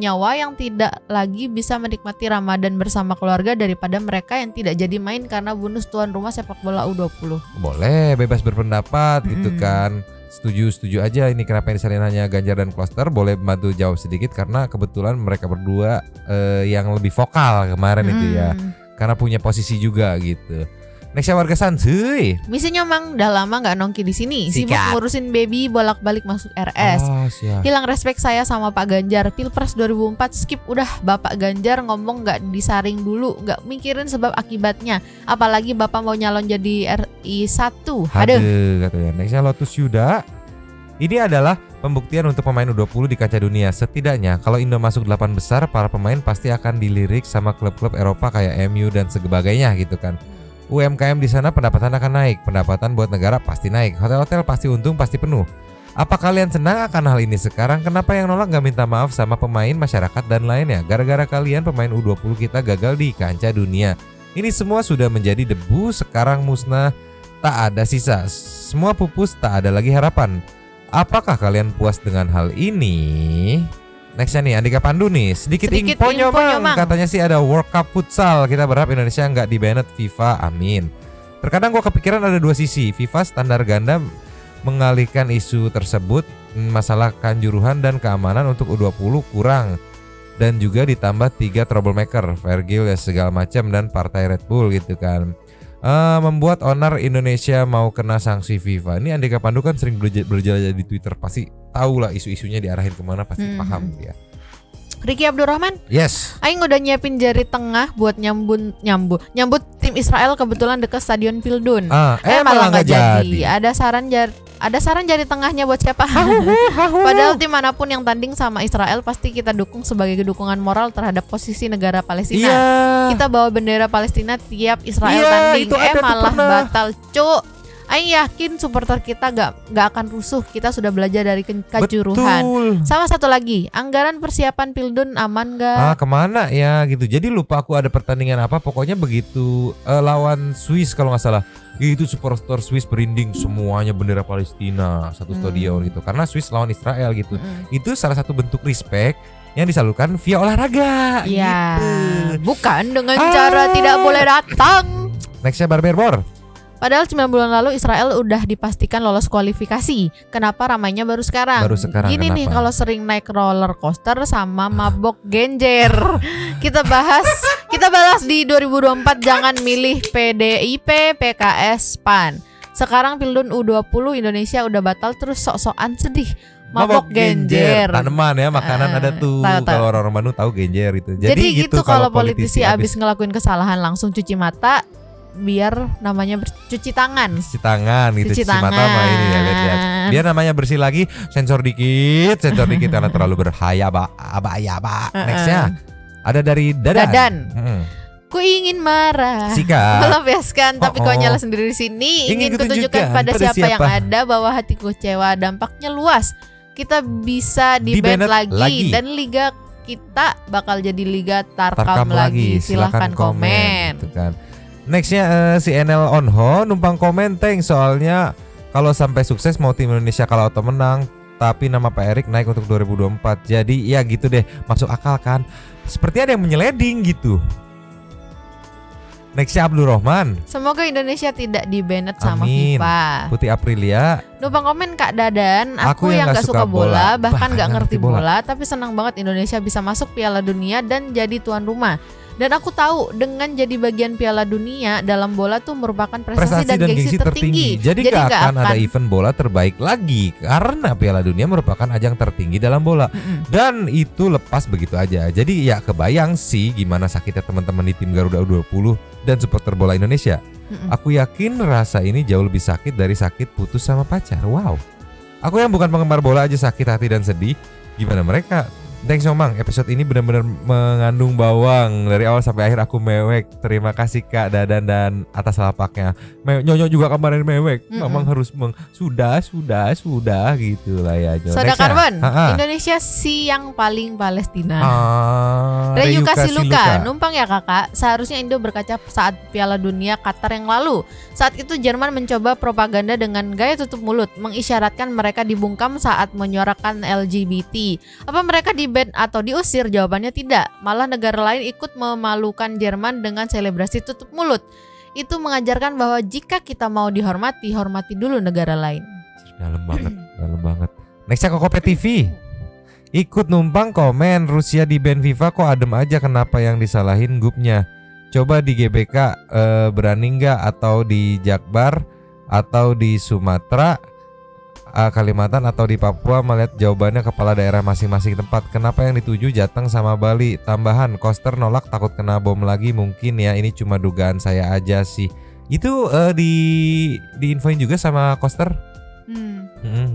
nyawa yang tidak lagi bisa menikmati Ramadan bersama keluarga daripada mereka yang tidak jadi main karena bonus tuan rumah sepak bola U20. Boleh bebas berpendapat gitu kan. Setuju aja. Ini kenapa yang disalahin hanya Ganjar dan Koster? Boleh bantu jawab sedikit karena kebetulan mereka berdua yang lebih vokal kemarin itu ya, karena punya posisi juga gitu. Nextnya warga Sansuy. Misinya Mang udah lama nggak nongki di sini, sibuk ngurusin baby bolak-balik masuk RS. Hilang respect saya sama Pak Ganjar. Pilpres 2004 skip udah. Bapak Ganjar ngomong nggak disaring dulu, nggak mikirin sebab akibatnya. Apalagi Bapak mau nyalon jadi RI 1. Aduh katanya. Nextnya Lotus Yuda. Ini adalah pembuktian untuk pemain U20 di kancah dunia. Setidaknya kalau Indo masuk 8 besar, para pemain pasti akan dilirik sama klub-klub Eropa kayak MU dan sebagainya gitu kan. UMKM di sana pendapatan akan naik, pendapatan buat negara pasti naik, hotel-hotel pasti untung, pasti penuh. Apa kalian senang akan hal ini sekarang? Kenapa yang nolak gak minta maaf sama pemain, masyarakat dan lainnya? Gara-gara kalian pemain U20 kita gagal di kancah dunia. Ini semua sudah menjadi debu, sekarang musnah, tak ada sisa. Semua pupus, tak ada lagi harapan. Apakah kalian puas dengan hal ini? Nextnya nih Andika Pandu nih, sedikit info Mang. Katanya sih ada World Cup Futsal. Kita berharap Indonesia nggak di-banned FIFA, amin. Terkadang gue kepikiran ada dua sisi. FIFA standar ganda mengalihkan isu tersebut, masalah kanjuruhan dan keamanan untuk U20 kurang. Dan juga ditambah 3 troublemaker, Virgil ya segala macam dan partai Red Bull gitu kan. Membuat owner Indonesia mau kena sanksi FIFA. Ini Andika Pandu kan sering berjelajah di Twitter, pasti tahu lah isu-isunya diarahin kemana, pasti paham dia. Riki Abdurrahman. Yes. Aing udah nyiapin jari tengah buat nyambut tim tim Israel kebetulan dekat Stadion Pildun. Malah nggak jadi. Ada saran jari tengahnya buat siapa? Padahal tim manapun yang tanding sama Israel pasti kita dukung sebagai dukungan moral terhadap posisi negara Palestina. Kita bawa bendera Palestina tiap Israel tanding. Malah batal, cuk. Aing yakin supporter kita gak akan rusuh. Kita sudah belajar dari kejuruhan. Sama satu lagi, anggaran persiapan Pildun aman gak? Kemana ya gitu. Jadi lupa aku ada pertandingan apa. Pokoknya begitu lawan Swiss kalau nggak salah. Itu supporter Swiss berinding semuanya bendera Palestina satu stadion gitu. Karena Swiss lawan Israel gitu. Itu salah satu bentuk respect yang disalurkan via olahraga. Iya. Gitu. Bukan dengan cara tidak boleh datang. Nextnya Barberbor. Padahal 9 bulan lalu Israel udah dipastikan lolos kualifikasi. Kenapa ramainya baru sekarang? Gini kenapa? Nih kalau sering naik roller coaster sama mabok genjer. Kita balas di 2024 jangan milih PDIP, PKS, PAN. Sekarang Pildun U20 Indonesia udah batal terus sok-sokan sedih. Mabok genjer. Tanaman ya, makanan ada tuh. Kalau orang Bandung tahu genjer itu. Jadi gitu kalau politisi abis ngelakuin kesalahan langsung cuci mata. Biar namanya cuci tangan gitu. Cuci mata mah ini ya, lihat. Biar namanya bersih lagi, sensor dikit karena terlalu berbahaya, Nextnya ada dari Dadan. Ku ingin marah, melampiaskan tapi kok nyala sendiri di sini. Ingin kutunjukkan pada siapa yang ada bahwa hatiku kecewa. Dampaknya luas. Kita bisa di-ban lagi dan liga kita bakal jadi liga Tarkam lagi. Silahkan komen. Gitu kan. Nextnya si NL Onho numpang komen thanks soalnya kalau sampai sukses mau tim Indonesia kalah atau menang tapi nama Pak Erik naik untuk 2024. Jadi ya gitu deh, masuk akal kan. Seperti ada yang menyeleding gitu. Nextnya Abdul Rahman. Semoga Indonesia tidak di-banned sama FIFA. Putih Aprilia. Numpang komen Kak Dadan. Aku yang gak suka bola, bahkan gak ngerti bola, tapi senang banget Indonesia bisa masuk Piala Dunia dan jadi tuan rumah. Dan aku tahu dengan jadi bagian Piala Dunia dalam bola tuh merupakan prestasi dan gengsi tertinggi. Jadi gak akan ada event bola terbaik lagi karena Piala Dunia merupakan ajang tertinggi dalam bola. Dan itu lepas begitu aja. Jadi ya kebayang sih gimana sakitnya teman-teman di tim Garuda U20 dan supporter bola Indonesia. Aku yakin rasa ini jauh lebih sakit dari sakit putus sama pacar. Wow. Aku yang bukan penggemar bola aja sakit hati dan sedih. Gimana mereka? Thanks Omang, episode ini benar-benar mengandung bawang. Dari awal sampai akhir aku mewek. Terima kasih Kak Dadan dan atas lapaknya. Nyonyo juga kemarin mewek. Mamang harus sudah gitu lah ya. Soda Karbon, Indonesia sih yang paling Palestina. Reyu Kasiluka, numpang ya kakak. Seharusnya Indo berkaca saat Piala Dunia Qatar yang lalu. Saat itu Jerman mencoba propaganda dengan gaya tutup mulut, mengisyaratkan mereka dibungkam saat menyuarakan LGBT. Apa mereka di-ban atau diusir? Jawabannya tidak. Malah negara lain ikut memalukan Jerman dengan selebrasi tutup mulut. Itu mengajarkan bahwa jika kita mau dihormati, hormati dulu negara lain. Dalam banget. Nextnya Kokope TV. Ikut numpang komen Rusia di-ban FIFA kok adem aja, kenapa yang disalahin grupnya? Coba di GBK berani nggak, atau di Jakbar, atau di Sumatera, Kalimantan, atau di Papua, melihat jawabannya kepala daerah masing-masing tempat. Kenapa yang dituju Jateng sama Bali? Tambahan Koster nolak takut kena bom lagi mungkin ya, ini cuma dugaan saya aja sih. Itu diinfoin juga sama Koster.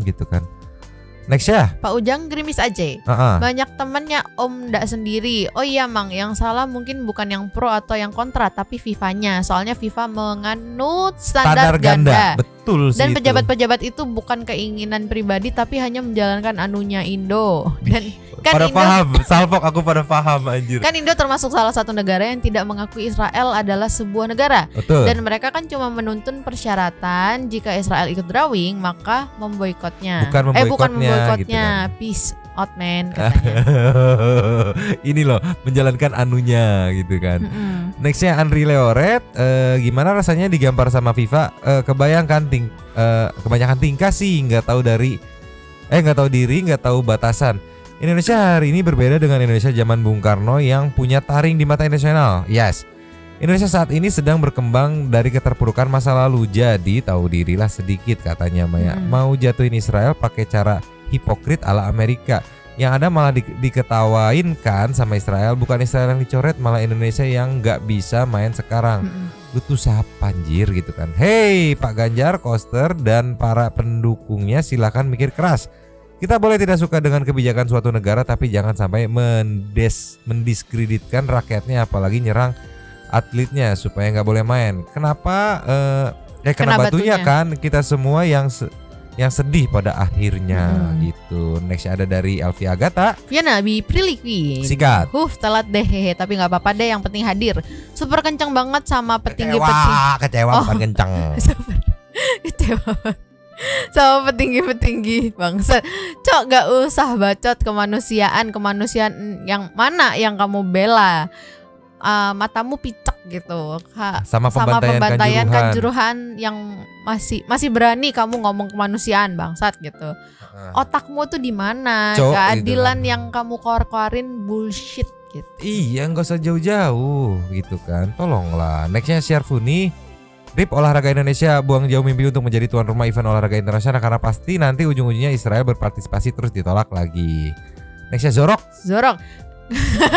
Gitu kan. Next ya Pak Ujang gerimis aja. Banyak temennya Om ndak sendiri. Oh iya Mang, yang salah mungkin bukan yang pro atau yang kontra, tapi FIFA-nya. Soalnya FIFA menganut standar ganda. Betul sih. Dan pejabat-pejabat itu bukan keinginan pribadi, tapi hanya menjalankan anunya Indo. Dan kan pada Indo, paham, Salfok aku pada paham anjir. Kan Indo termasuk salah satu negara yang tidak mengakui Israel adalah sebuah negara. Betul. Dan mereka kan cuma menuntun persyaratan jika Israel ikut drawing maka memboikotnya. Bukan memboikotnya, gitu kan. Peace out man katanya. Ini loh menjalankan anunya gitu kan. Nextnya Andri Leoret, gimana rasanya digampar sama FIFA? Kebayangkan kebanyakan tingkah sih nggak tahu diri, nggak tahu batasan. Indonesia hari ini berbeda dengan Indonesia zaman Bung Karno yang punya taring di mata internasional. Yes. Indonesia saat ini sedang berkembang dari keterpurukan masa lalu. Jadi tahu dirilah sedikit katanya Maya. Mau jatuhin Israel pakai cara hipokrit ala Amerika. Yang ada malah diketawain kan sama Israel. Bukan Israel yang dicoret, malah Indonesia yang nggak bisa main sekarang. Lu tuh siapa anjir gitu kan. Hey Pak Ganjar, Koster dan para pendukungnya silakan mikir keras. Kita boleh tidak suka dengan kebijakan suatu negara, tapi jangan sampai mendiskreditkan rakyatnya, apalagi nyerang atletnya supaya nggak boleh main. Kenapa? Kena batunya kan kita semua yang sedih pada akhirnya gitu. Next ada dari Elvi Agata. Viana Bi Prilly. Sikat. Telat deh tapi nggak apa-apa deh, yang penting hadir. Super kencang banget sama petinggi. Kecewa bukan kencang. Kecewa sama petinggi bangsa. Cok, gak usah bacot kemanusiaan yang mana yang kamu bela. Matamu picek gitu sama pembantaian kanjuruhan yang masih berani kamu ngomong kemanusiaan, bangsat gitu. Otakmu tuh di mana? Keadilan gitu. Yang kamu keluarin bullshit gitu. Iya, nggak usah jauh-jauh gitu kan. Tolonglah. Nextnya Syarfuni. RIP olahraga Indonesia buang jauh mimpi untuk menjadi tuan rumah event olahraga internasional, karena pasti nanti ujung-ujungnya Israel berpartisipasi terus ditolak lagi. Nextnya Zorok.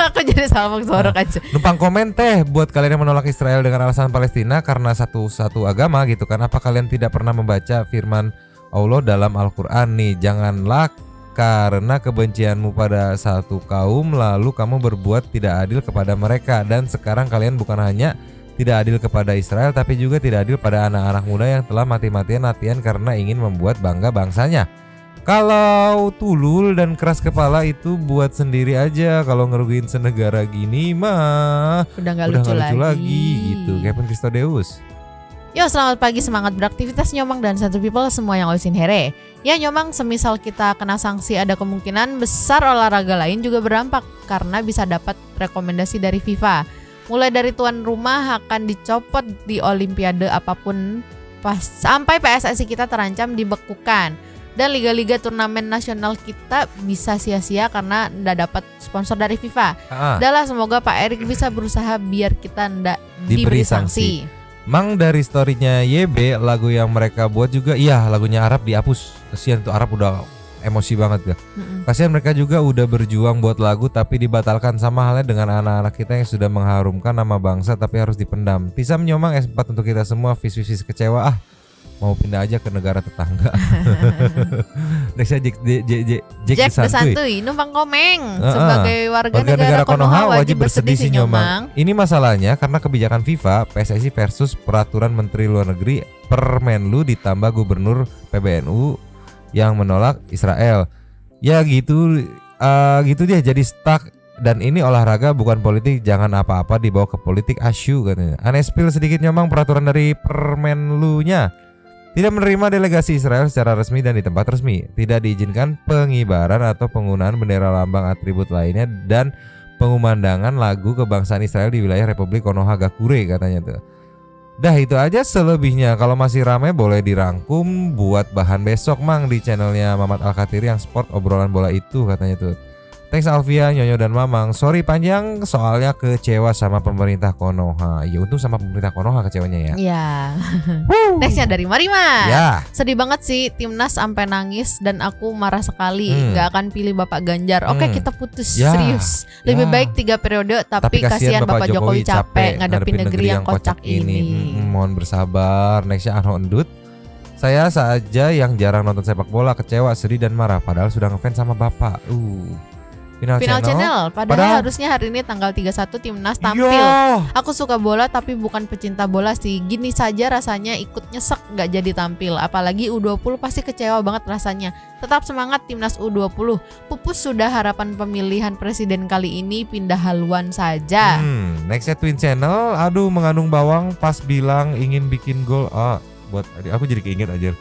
Aku jadi salah Zorok aja. Numpang komen teh buat kalian yang menolak Israel dengan alasan Palestina karena satu agama gitu kan. Apa kalian tidak pernah membaca firman Allah dalam Al-Quran nih? Janganlah karena kebencianmu pada satu kaum lalu kamu berbuat tidak adil kepada mereka. Dan sekarang kalian bukan hanya tidak adil kepada Israel, tapi juga tidak adil pada anak-anak muda yang telah mati-matian latihan karena ingin membuat bangga bangsanya. Kalau tulul dan keras kepala itu buat sendiri aja. Kalau ngerugiin senegara gini mah udah gak lucu lagi gitu. Kevin Christodeus. Yo, selamat pagi, semangat beraktivitas Nyomang dan Satu People semua yang usin here. Ya Nyomang, semisal kita kena sanksi, ada kemungkinan besar olahraga lain juga berdampak karena bisa dapat rekomendasi dari FIFA. Mulai dari tuan rumah akan dicopot di Olimpiade apapun sampai PSSI kita terancam dibekukan. Dan liga-liga turnamen nasional kita bisa sia-sia karena ndak dapat sponsor dari FIFA. Udahlah, semoga Pak Erik bisa berusaha biar kita ndak diberi sanksi. Mang dari storynya YB, lagu yang mereka buat juga, iya lagunya Arab dihapus. Kasihan tuh Arab udah emosi banget gak. Kasihan mereka juga udah berjuang buat lagu tapi dibatalkan, sama halnya dengan anak-anak kita yang sudah mengharumkan nama bangsa tapi harus dipendam. Tisam Nyomang S4 untuk kita semua, vis kecewa mau pindah aja ke negara tetangga. Nextnya Jack Santuy numpang komeng. Sebagai warga negara Konoha wajib bersedih si Nyomang. Ini masalahnya karena kebijakan FIFA, PSSI versus peraturan Menteri Luar Negeri Permenlu ditambah Gubernur PBNU yang menolak Israel. Ya gitu dia jadi stuck. Dan ini olahraga bukan politik, jangan apa-apa dibawa ke politik asyu katanya. Aneh spill sedikit Nyomang, peraturan dari Permenlu-nya tidak menerima delegasi Israel secara resmi dan di tempat resmi. Tidak diizinkan pengibaran atau penggunaan bendera lambang atribut lainnya dan pengumandangan lagu kebangsaan Israel di wilayah Republik Konoha Gakure katanya tuh. Dah itu aja, selebihnya kalau masih ramai boleh dirangkum buat bahan besok Mang di channelnya Mamat Al-Katiri yang sport obrolan bola itu katanya tuh. Thanks Alvia, Nyonyo dan Mamang. Sorry panjang soalnya kecewa sama pemerintah Konoha. Ya untung sama pemerintah Konoha kecewanya ya. Iya. Nextnya dari Marima. Ya. Sedih banget sih timnas sampai nangis dan aku marah sekali. Gak akan pilih Bapak Ganjar. Oke, kita putus serius. Lebih baik 3 periode tapi kasihan Bapak Jokowi capek ngadepin negeri yang kocak ini. Mohon bersabar. Nextnya Arno Endut. Saya saja yang jarang nonton sepak bola kecewa, sedih dan marah padahal sudah ngefans sama Bapak. Final channel. Padahal harusnya hari ini tanggal 31 timnas tampil. Aku suka bola tapi bukan pecinta bola sih. Gini saja rasanya ikut nyesek gak jadi tampil. Apalagi U20 pasti kecewa banget rasanya. Tetap semangat timnas U20. Pupus sudah harapan pemilihan presiden kali ini pindah haluan saja. Nextnya Twin Channel. Aduh, mengandung bawang pas bilang ingin bikin gol. Buat aku jadi keinget aja.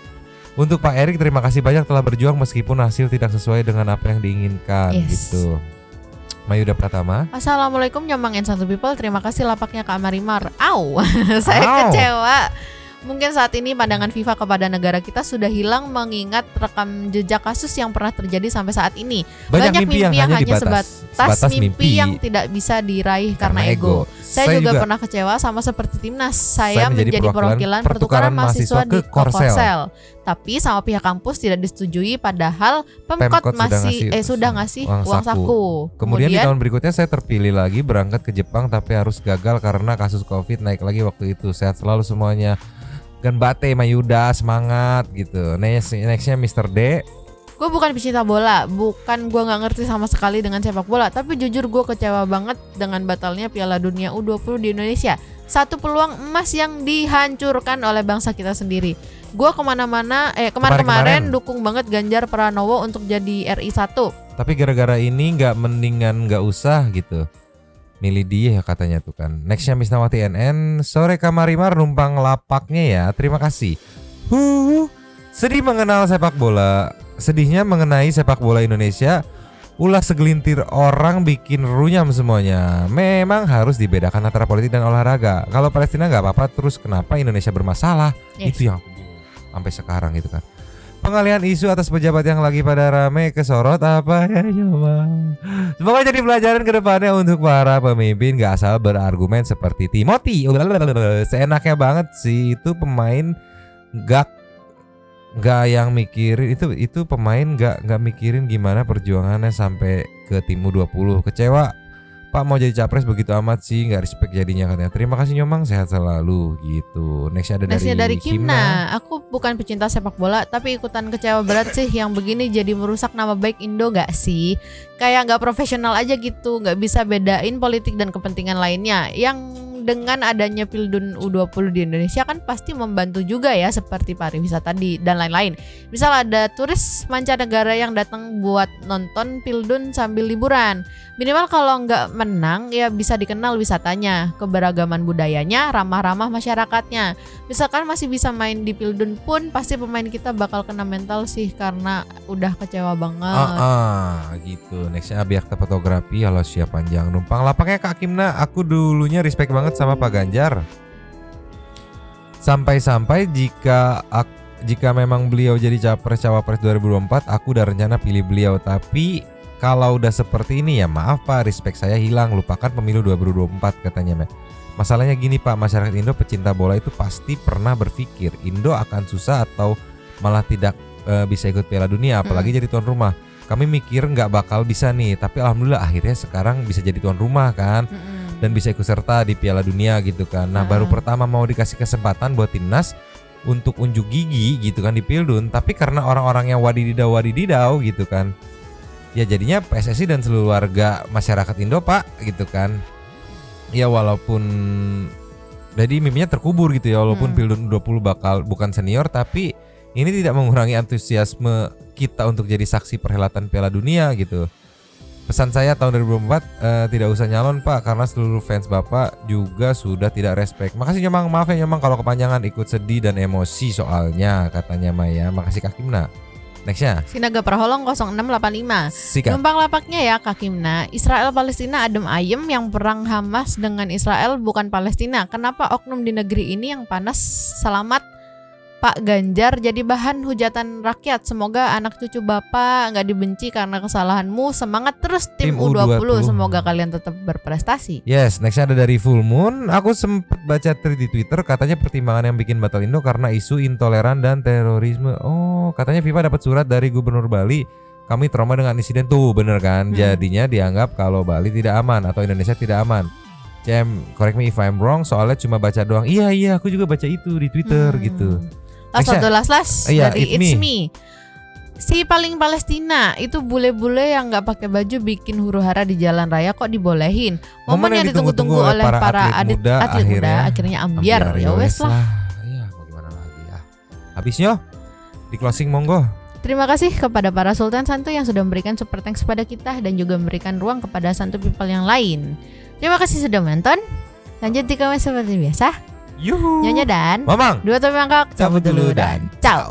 Untuk Pak Erik, terima kasih banyak telah berjuang meskipun hasil tidak sesuai dengan apa yang diinginkan gitu. Mayuda Pratama. Assalamualaikum Nyomang and Satu People. Terima kasih lapaknya Kak Marimar. Saya kecewa Mungkin saat ini pandangan FIFA kepada negara kita sudah hilang mengingat rekam jejak kasus yang pernah terjadi sampai saat ini. Banyak mimpi yang hanya sebatas mimpi yang tidak bisa diraih karena ego. Saya juga pernah kecewa sama seperti timnas. Saya menjadi perwakilan pertukaran mahasiswa di Korsel. Tapi sama pihak kampus tidak disetujui padahal Pemkot sudah ngasih uang saku. Kemudian di tahun berikutnya saya terpilih lagi berangkat ke Jepang tapi harus gagal karena kasus Covid naik lagi waktu itu. Sehat selalu semuanya. Gan Bate Mayuda semangat gitu. Nextnya Mr. D. Gue bukan pecinta bola, bukan gue nggak ngerti sama sekali dengan sepak bola, tapi jujur gue kecewa banget dengan batalnya Piala Dunia U20 di Indonesia. Satu peluang emas yang dihancurkan oleh bangsa kita sendiri. Gue kemarin dukung banget Ganjar Pranowo untuk jadi RI 1. Tapi gara-gara ini mendingan nggak usah gitu. Milih dia ya katanya tuh kan. Nextnya Misnawati NN. Sore Kamarimar numpang lapaknya ya. Terima kasih. Sedih mengenal sepak bola. Sedihnya mengenai sepak bola Indonesia. Ulah segelintir orang bikin runyam semuanya. Memang harus dibedakan antara politik dan olahraga. Kalau Palestina nggak apa-apa, terus kenapa Indonesia bermasalah? Yes. Itu yang aku bingung sampai sekarang gitu kan. Pengalihan isu atas pejabat yang lagi pada rame kesorot apa ya coba. Semoga jadi pelajaran ke depannya untuk para pemimpin gak asal berargumen seperti Timothy. Seenaknya banget sih itu pemain gak yang mikirin itu pemain gak mikirin gimana perjuangannya sampai ke tim U20. Kecewa. Pak mau jadi capres begitu amat sih, nggak respect jadinya katanya. Terima kasih Nyomang, sehat selalu gitu. Nextnya dari Kimna. Aku bukan pecinta sepak bola, tapi ikutan kecewa berat sih. Yang begini jadi merusak nama baik Indo gak sih? Kayak nggak profesional aja gitu, nggak bisa bedain politik dan kepentingan lainnya. Yang dengan adanya Pildun U20 di Indonesia kan pasti membantu juga ya, seperti pariwisata dan lain-lain. Misal ada turis mancanegara yang datang buat nonton Pildun sambil liburan. Minimal kalau nggak menang ya bisa dikenal wisatanya, keberagaman budayanya, ramah-ramah masyarakatnya. Misalkan masih bisa main di Pildun pun pasti pemain kita bakal kena mental sih karena udah kecewa banget. Gitu. Nextnya Abiakta Fotografi. Halo siap panjang numpang lapaknya Kak Kimna. Aku dulunya respect banget sama Pak Ganjar. Sampai-sampai jika memang beliau jadi cawapres 2024, aku udah rencana pilih beliau. Tapi kalau udah seperti ini ya maaf Pak, respect saya hilang. Lupakan pemilu 2024 katanya. Masalahnya gini Pak, masyarakat Indo pecinta bola itu pasti pernah berpikir Indo akan susah atau malah tidak bisa ikut Piala Dunia, apalagi jadi tuan rumah. Kami mikir nggak bakal bisa nih, tapi alhamdulillah akhirnya sekarang bisa jadi tuan rumah kan, dan bisa ikut serta di Piala Dunia gitu kan. Nah baru pertama mau dikasih kesempatan buat timnas untuk unjuk gigi gitu kan di Pildun, tapi karena orang-orangnya wadididau gitu kan. Ya jadinya PSSI dan seluruh warga masyarakat Indo Pak gitu kan. Ya walaupun jadi mimpinya terkubur gitu ya, walaupun Pildun 20 bakal bukan senior, tapi ini tidak mengurangi antusiasme kita untuk jadi saksi perhelatan Piala Dunia gitu. Pesan saya tahun 2024 tidak usah nyalon Pak, karena seluruh fans Bapak juga sudah tidak respect. Makasih Nyomang, maaf ya Nyomang kalau kepanjangan, ikut sedih dan emosi soalnya katanya Maya. Makasih Kak Kimna. Nextnya Sinaga Perholong 0685. Numpang lapaknya ya Kak Kimna. Israel Palestina adem ayem, yang perang Hamas dengan Israel bukan Palestina. Kenapa oknum di negeri ini yang panas? Selamat Pak Ganjar jadi bahan hujatan rakyat. Semoga anak cucu Bapak gak dibenci karena kesalahanmu. Semangat terus tim U20. Semoga kalian tetap berprestasi. Yes, nextnya ada dari Full Moon. Aku sempet baca tweet di Twitter, katanya pertimbangan yang bikin batal Indo karena isu intoleran dan terorisme. Oh, katanya FIFA dapat surat dari Gubernur Bali. Kami trauma dengan insiden tuh, bener kan? Jadinya dianggap kalau Bali tidak aman atau Indonesia tidak aman. Correct me if I'm wrong, soalnya cuma baca doang. Iya, aku juga baca itu di Twitter gitu. Last dari It's Me. Si paling Palestina itu bule-bule yang nggak pakai baju bikin huru-hara di jalan raya kok dibolehin. Momen yang ditunggu-tunggu oleh para atlet muda akhirnya ambiar. Ya wes lah. Ya mau gimana lagi ya. Habisnya di closing monggo. Terima kasih kepada para Sultan Santu yang sudah memberikan super thanks kepada kita dan juga memberikan ruang kepada Santu people yang lain. Terima kasih sudah menonton. Lanjut di komen seperti biasa. Yuhu. Nyonya dan Mamang 2 topi mangkok cabut dulu dan ciao.